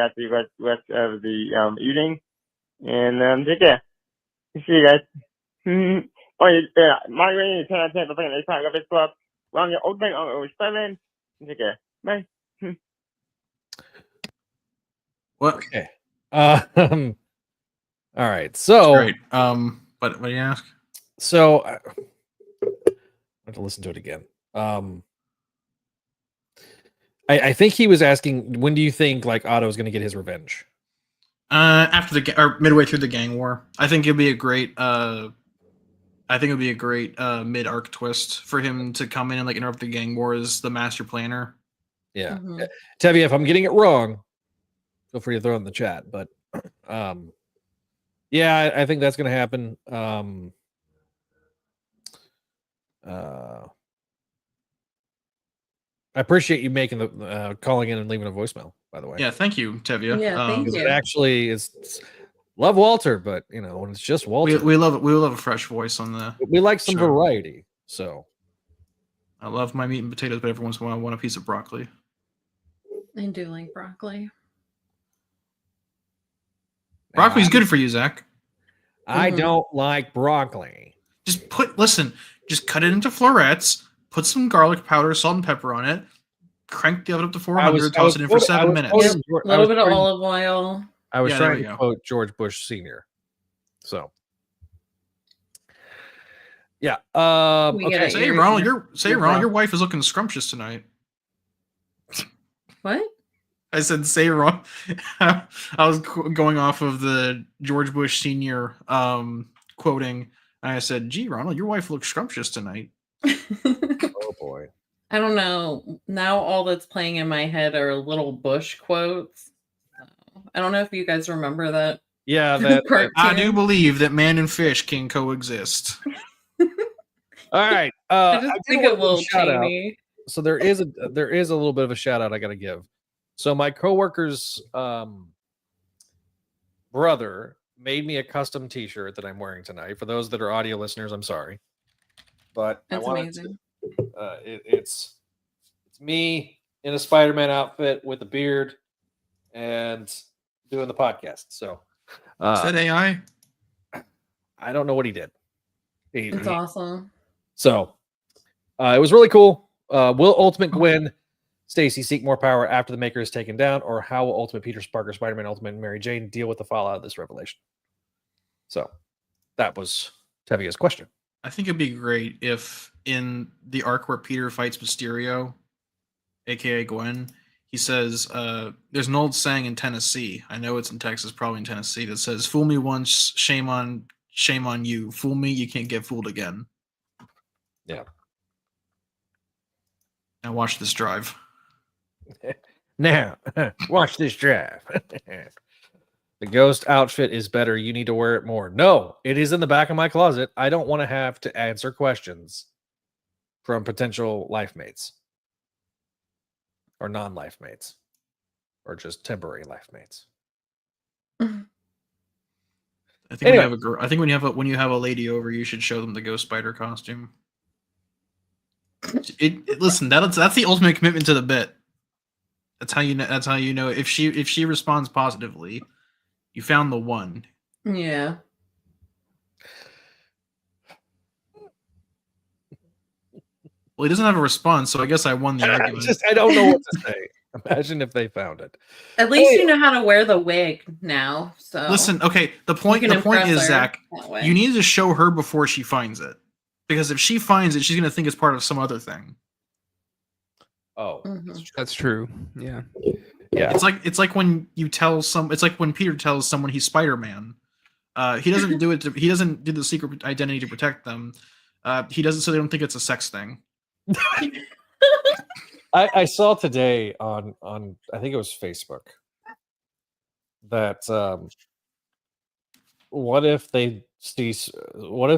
rest of the evening, and take care. See you guys. Oh, yeah, my rating is 10 out of 10 for playing the Apex Office Club. We're on your old thing on 7. Take care. Bye. What? Okay. All right. So, Great. What do you ask? So I have to listen to it again. I think he was asking, when do you think like Otto's going to get his revenge? After or midway through the gang war. I think it'd be a great mid-arc twist for him to come in and like interrupt the gang war as the master planner. Yeah. Tevye, if I'm getting it wrong, feel free to throw it in the chat. But yeah, I think that's going to happen. I appreciate you making the calling in and leaving a voicemail, by the way. Yeah, thank you, Tevye. Yeah, thank you. It actually is. Love Walter, but you know, when it's just Walter, we love it. We love a fresh voice on the. We like some show. variety. So I love my meat and potatoes, but every once in a while I want a piece of broccoli. I do like broccoli. Broccoli's good for you, Zach. I don't like broccoli. Just just cut it into florets, put some garlic powder, salt, and pepper on it, crank the oven up to 400, toss it in for 7 minutes. Yep, a little bit of olive oil. I was trying to quote George Bush Sr. So, yeah. Okay. Say, Ronald, your wife is looking scrumptious tonight. What? I said, say wrong. I was going off of the George Bush Sr. Quoting. And I said, gee, Ronald, your wife looks scrumptious tonight. Oh, boy. I don't know. Now all that's playing in my head are little Bush quotes. I don't know if you guys remember that. Yeah, that I do believe that man and fish can coexist. All right. I just think of Lil Cheney. So there is a little bit of a shout out I got to give. So my coworker's brother made me a custom T-shirt that I'm wearing tonight. For those that are audio listeners, I'm sorry, but that's amazing. It's me in a Spider-Man outfit with a beard and doing the podcast. So is that AI? I don't know what he did. It's awesome. So it was really cool. Will Ultimate Gwen Stacy seek more power after the Maker is taken down, or how will Ultimate Peter Parker, Spider-Man, Ultimate, and Mary Jane deal with the fallout of this revelation? So that was Tevye's question. I think it'd be great if in the arc where Peter fights Mysterio, aka Gwen, he says, there's an old saying in Tennessee, I know it's in Texas, probably in Tennessee, that says, fool me once, shame on you. Fool me, you can't get fooled again. Yeah. Now watch this drive. Now, watch this drive. The ghost outfit is better. You need to wear it more. No, it is in the back of my closet. I don't want to have to answer questions from potential life mates or non-life mates or just temporary life mates. I think when you have a lady over, you should show them the Ghost Spider costume. Listen, that's the ultimate commitment to the bit. That's how you know if she responds positively, you found the one. Yeah. Well, he doesn't have a response, so I guess I won the argument. I don't know what to say. Imagine if they found it. At least you know how to wear the wig now. So listen, okay. The point is, Zach, you need to show her before she finds it, because if she finds it, she's gonna think it's part of some other thing. Oh, that's true. Yeah. Yeah. It's like when you tell it's like when Peter tells someone he's Spider-Man. He doesn't do it. He doesn't do the secret identity to protect them. He doesn't, so they don't think it's a sex thing. I saw today on I think it was Facebook that what if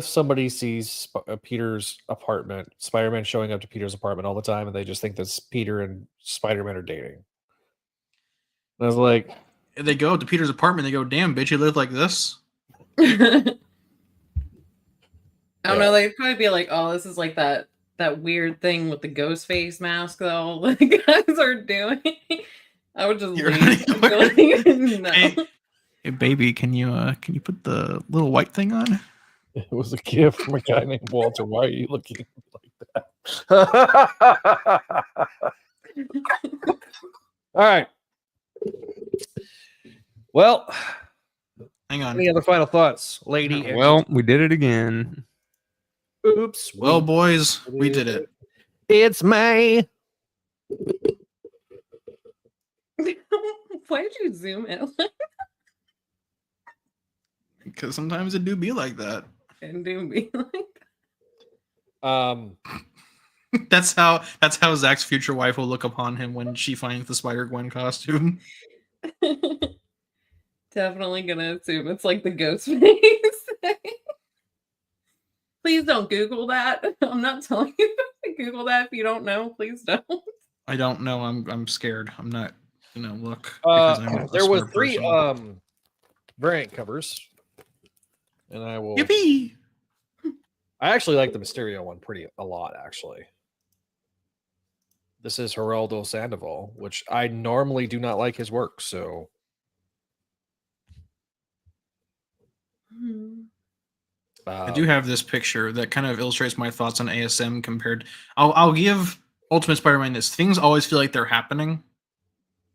somebody sees Peter's apartment, Spider-Man showing up to Peter's apartment all the time, and they just think that Peter and Spider-Man are dating. And I was like, if they go to Peter's apartment, they go, "Damn, bitch, you live like this." I don't know. They'd probably be like, "Oh, this is like that weird thing with the ghost face mask that all the guys are doing." I would just leave. No. Hey, baby, can you put the little white thing on? It was a gift from a guy named Walter. Why are you looking like that? All right. Well, hang on. Any other final thoughts, lady? Well, we did it again. Oops. Well, boys, we did it. It's May. Why did you zoom it? Because sometimes it do be like that. And do be like That's how Zach's future wife will look upon him when she finds the Spider-Gwen costume. definitely gonna assume it's like the ghost face. Please don't Google that. I'm not telling you to Google that if you don't know. Please don't. I don't know. I'm scared. I'm not gonna look. Because I'm a there was smart 3 person. variant covers, and I will. Yippee! I actually like the Mysterio one a lot, actually. This is Geraldo Sandoval, which I normally do not like his work, so. I do have this picture that kind of illustrates my thoughts on ASM compared. I'll give Ultimate Spider-Man this. Things always feel like they're happening.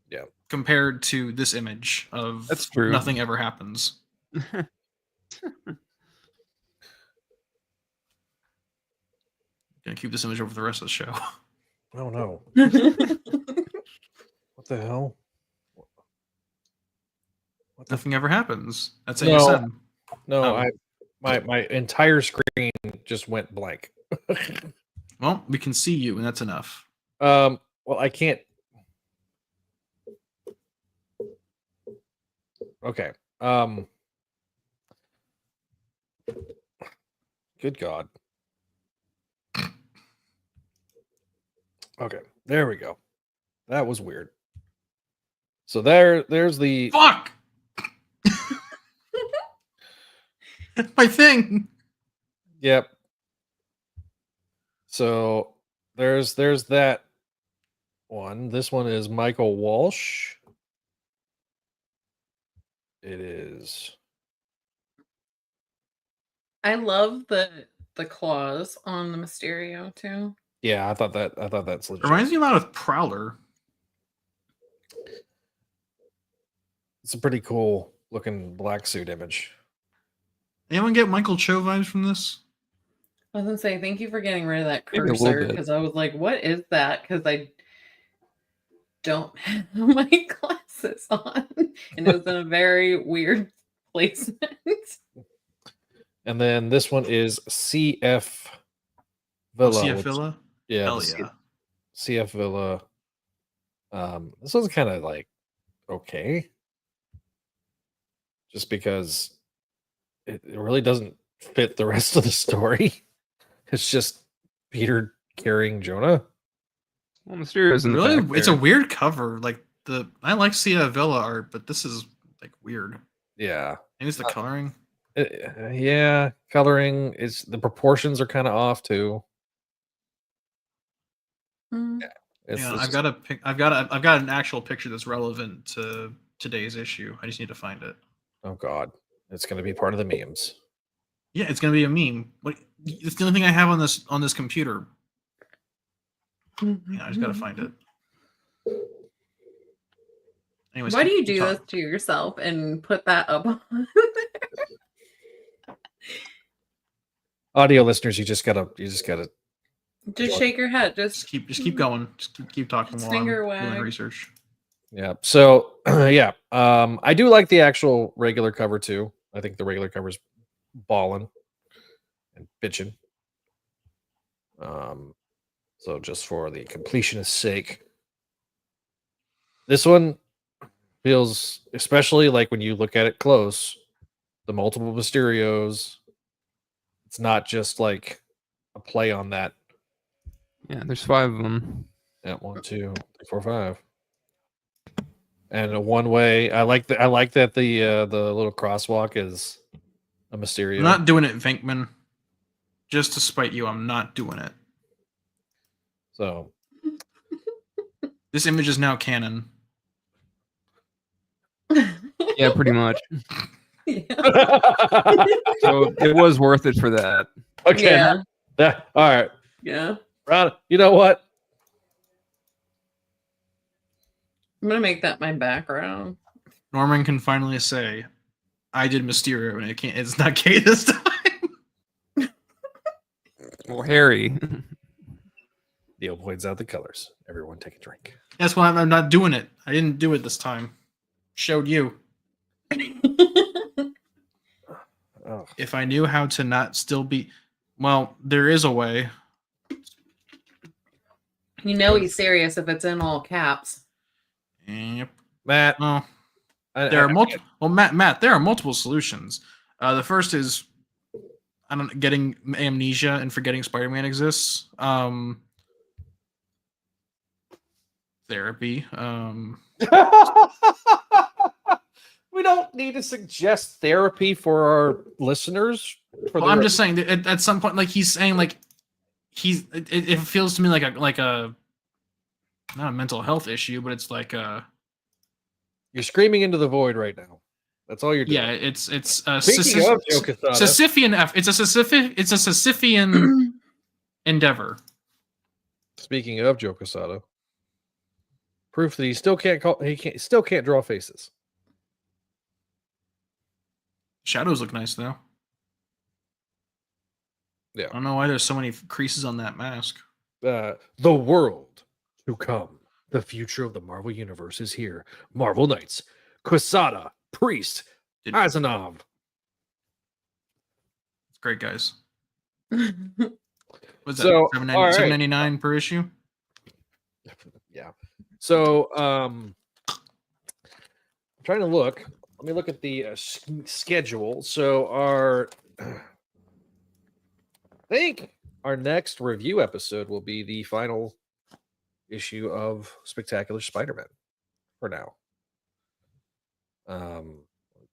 Yeah. Compared to this image of That's true. Nothing ever happens. Gonna keep this image over the rest of the show. Oh no. What the hell? Nothing ever happens. That's No. ASM. No, Oh. my entire screen just went blank. Well, we can see you, and that's enough. Well, I can't. Okay. Good God. Okay, there we go. That was weird. So there's the Fuck! My thing. Yep. So there's that one. This one is Michael Walsh. It is. I love the claws on the Mysterio too. Yeah, I thought that's legit. Reminds me a lot of Prowler. It's a pretty cool looking black suit image. Anyone get Michael Cho vibes from this? I was gonna say thank you for getting rid of that Maybe a little cursor bit. because I was like, what is that? Because I don't have my glasses on, and it was in a very weird placement. And then this one is CF Villa. CF which- Villa? Yeah, Hell the yeah. CF Villa. This one's kind of like okay, just because it really doesn't fit the rest of the story. It's just Peter carrying Jonah. Well, Mysterio's in the Really, back it's a there. weird cover. Like I like CF Villa art, but this is like weird. Yeah, Maybe it's the coloring. yeah. Coloring is the proportions are kind of off too. Mm. It's, Yeah, it's I've got an actual picture that's relevant to today's issue. I just need to find it. oh god, it's going to be part of the memes. Yeah, it's gonna be a meme. What? It's the only thing I have on this computer. Yeah, I just gotta find it. Anyways, Why do you keep do talking. this to yourself and put that up on? Audio listeners, you just gotta Just shake your head. Just keep going. Just keep talking Just while I'm finger doing wag. research. Yeah. So yeah, I do like the actual regular cover too. I think the regular cover's ballin' and bitchin'. So just for the completionist's sake, this one feels, especially like when you look at it close, the multiple Mysterios. It's not just like a play on that. Yeah, there's 5 of them. Yeah, 1, 2, 3, 4, 5. And a one way. I like that the little crosswalk is a Mysterio. I'm not doing it, Venkman. Just to spite you, I'm not doing it. So This image is now canon. Yeah, pretty much. Yeah. So it was worth it for that. okay. Yeah. All right. Yeah. Ron, you know what? I'm gonna make that my background. Norman can finally say, "I did Mysterio," and it's not gay this time. Well, Harry. Neil points out the colors. Everyone take a drink. That's why I'm not doing it. I didn't do it this time. Showed you. Oh. If I knew how to not still be, well, there is a way. You know he's serious if it's in all caps. Yep. Matt, Oh, there are multiple. Well, Matt, there are multiple solutions. The first is, getting amnesia and forgetting Spider-Man exists. Therapy. We don't need to suggest therapy for our listeners. I'm just saying that at some point, like he's saying, like it feels to me like a not a mental health issue, but it's like a. You're screaming into the void right now. That's all you're doing. Yeah, it's Speaking of Joe Quesada, Sisyphean. It's a Sisyphean endeavor. Speaking of Joe Quesada, proof that he still can't draw faces. Shadows look nice though. Yeah. I don't know why there's so many creases on that mask. The world to come. The future of the Marvel Universe is here. Marvel Knights. Quesada. Priest. Asanov. It's great, guys. What's So, that? all right. $7.99 per issue? Yeah. So, I'm trying to look. Let me look at the schedule. So, I think our next review episode will be the final issue of Spectacular Spider-Man for now.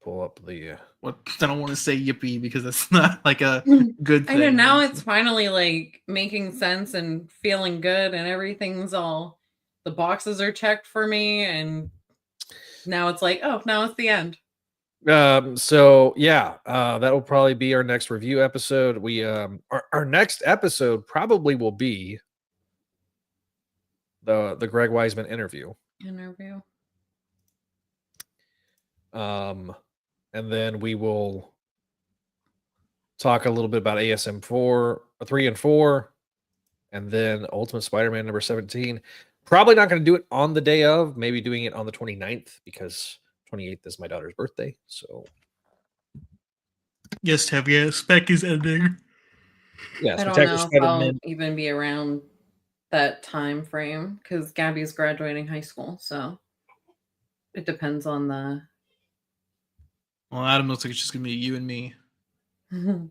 Pull up the What? I don't want to say yippee because that's not like a good thing. I know now it's finally like making sense and feeling good, and everything's all the boxes are checked for me, and now it's like, oh, now it's the end. So yeah, that will probably be our next review episode. We our next episode probably will be the Greg Weisman interview. And then we will talk a little bit about ASM 3 and 4, and then Ultimate Spider-Man number 17. Probably not going to do it on the day of, maybe doing it on the 29th because 28th is my daughter's birthday. So yes, spec is ending. yes, I don't know if I'll even be around that time frame because Gabby's graduating high school, so it depends on the. Well, Adam looks like it's just gonna be you and me, the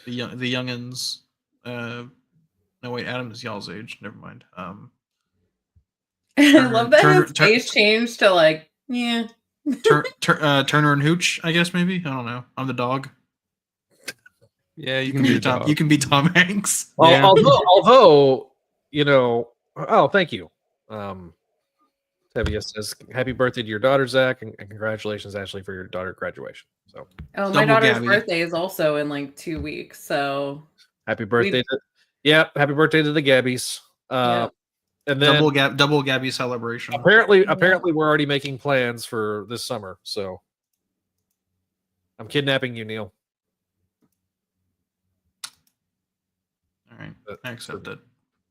youngins. No, wait, Adam is y'all's age. Never mind. I love that his face changed to like, yeah. Turner and Hooch, I guess maybe. I don't know. I'm the dog. Yeah, you can be Tom. You can be Tom Hanks. Yeah. Although, you know. Oh, thank you. Tevia says, "Happy birthday to your daughter, Zach, and congratulations, Ashley, for your daughter graduation." So, my daughter's birthday is also in like 2 weeks. So, happy birthday! Happy birthday to the Gabbies. And then double Gabby celebration. Apparently, we're already making plans for this summer. So, I'm kidnapping you, Neil. All right, I accept it.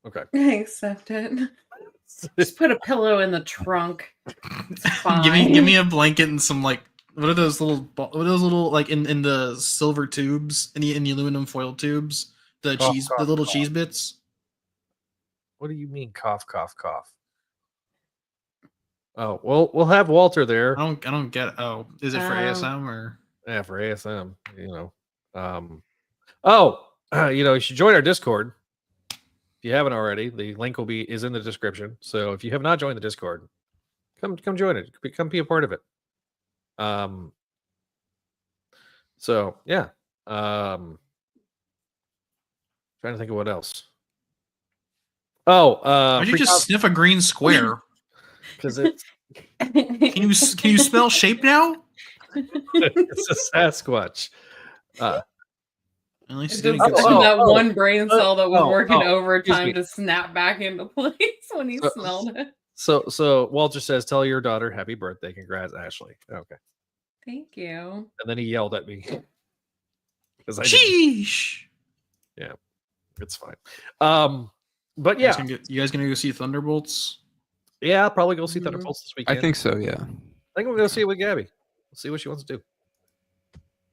Okay, I accept it. Just put a pillow in the trunk. It's fine. give me a blanket and some like what are those little like in the silver tubes in the aluminum foil tubes, the little cheese bits. What do you mean cough? Oh, well, we'll have Walter there. I don't get it. Oh, is it for ASM or? Yeah, for ASM, you know. You should join our Discord. If you haven't already, the link is in the description. So if you have not joined the Discord, come join it. Come be a part of it. So yeah. Trying to think of what else. Why'd you just sniff a green square? Because it's can you spell shape now? It's a Sasquatch. At least that one brain cell that was working overtime to snap back into place when he smelled it. So Walter says, "Tell your daughter happy birthday. Congrats, Ashley." Okay. Thank you. And then he yelled at me because sheesh. Yeah, it's fine. But yeah, you guys gonna go see Thunderbolts? Yeah, I'll probably go see Thunderbolts this weekend. I think so. Yeah. think I'm going to go see it with Gabby. We'll see what she wants to do.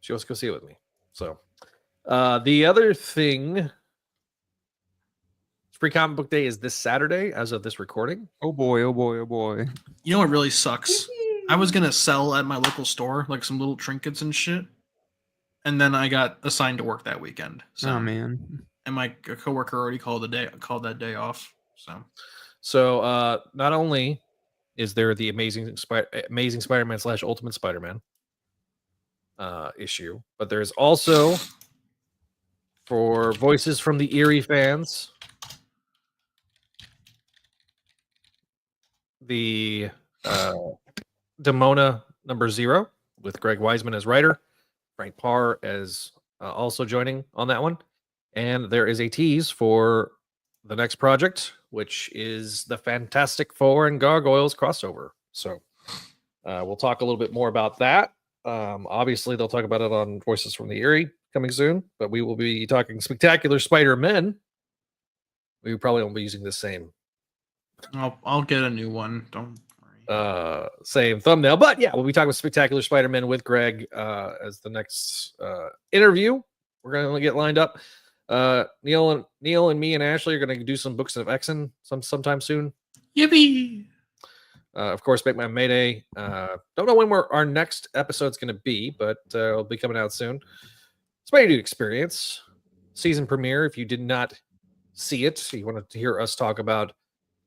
She wants to go see it with me. So, the other thing, Free Comic Book Day is this Saturday as of this recording. Oh boy, oh boy, oh boy. You know what really sucks? I was gonna sell at my local store like some little trinkets and shit, and then I got assigned to work that weekend. So, Oh man. and my coworker already called that day off. So, not only is there the Amazing Spider-Man / Ultimate Spider-Man issue, but there's also, for Voices from the Eyrie fans, the Demona #0 with Greg Weisman as writer, Frank Parr as also joining on that one. And there is a tease for the next project, which is the Fantastic Four and Gargoyles crossover. So we'll talk a little bit more about that. Obviously, they'll talk about it on Voices from the Eyrie coming soon, but we will be talking Spectacular Spider-Men. We probably won't be using the same. I'll get a new one. Don't worry. Same thumbnail, but yeah, we'll be talking with Spectacular Spider-Man with Greg as the next interview. We're going to get lined up. Neil and me and Ashley are going to do some Books of Exen sometime soon. Yippee! Of course, Make My Mayday. Don't know when our next episode's going to be, but it'll be coming out soon. Spideydude Experience season premiere. If you did not see it, you wanted to hear us talk about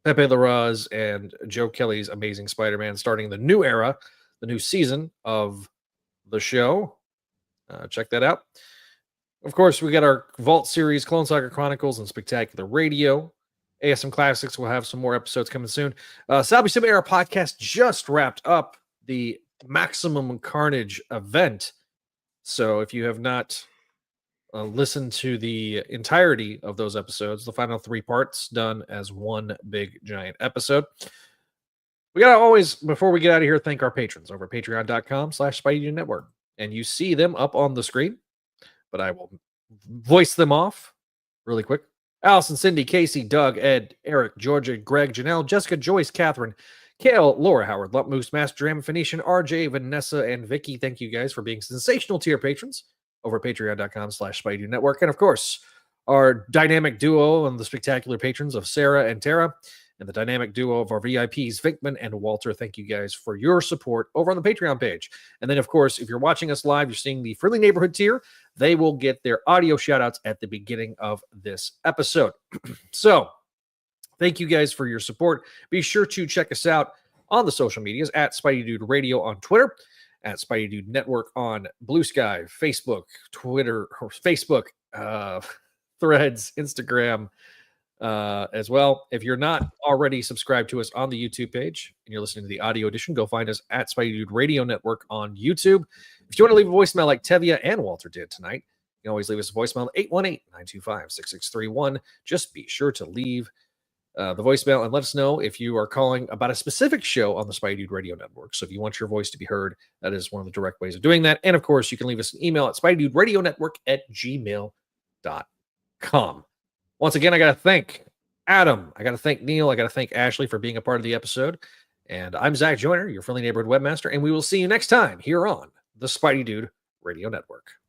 Pepe Larraz and Joe Kelly's Amazing Spider-Man starting the new era, the new season of the show. Check that out. Of course, we got our Vault series, Clone Saga Chronicles, and Spectacular Radio. ASM Classics will have some more episodes coming soon. Salby Sim Era Podcast just wrapped up the Maximum Carnage event. So if you have not listened to the entirety of those episodes, the final 3 parts done as one big giant episode. We got to always, before we get out of here, thank our patrons over at patreon.com/Spideydude Network. And you see them up on the screen, but I will voice them off really quick. Allison, Cindy, Casey, Doug, Ed, Eric, Georgia, Greg, Janelle, Jessica, Joyce, Catherine, Kale, Laura, Howard, Lump Moose, Master Dram, Phoenician, RJ, Vanessa, and Vicky. Thank you guys for being sensational tier patrons over at patreon.com/Spideydude Network. And of course, our dynamic duo and the spectacular patrons of Sarah and Tara, and the dynamic duo of our VIPs, Vinkman and Walter. Thank you guys for your support over on the Patreon page. And then, of course, if you're watching us live, you're seeing the Friendly Neighborhood tier. They will get their audio shout-outs at the beginning of this episode. So, thank you guys for your support. Be sure to check us out on the social medias at Spideydude Radio on Twitter, at Spideydude Network on Blue Sky, Facebook, Twitter, or Facebook, Threads, Instagram, as well. If you're not already subscribed to us on the YouTube page and you're listening to the audio edition, go find us at Spideydude Radio Network on YouTube. If you want to leave a voicemail like Tevia and Walter did tonight, you can always leave us a voicemail at 818-925-6631. Just be sure to leave the voicemail and let us know if you are calling about a specific show on the Spideydude Radio Network. So if you want your voice to be heard, that is one of the direct ways of doing that. And of course, you can leave us an email at spideyduderadionetwork@gmail.com. Once again, I got to thank Adam. I got to thank Neil. I got to thank Ashley for being a part of the episode. And I'm Zach Joyner, your friendly neighborhood webmaster. And we will see you next time here on the Spideydude Radio Network.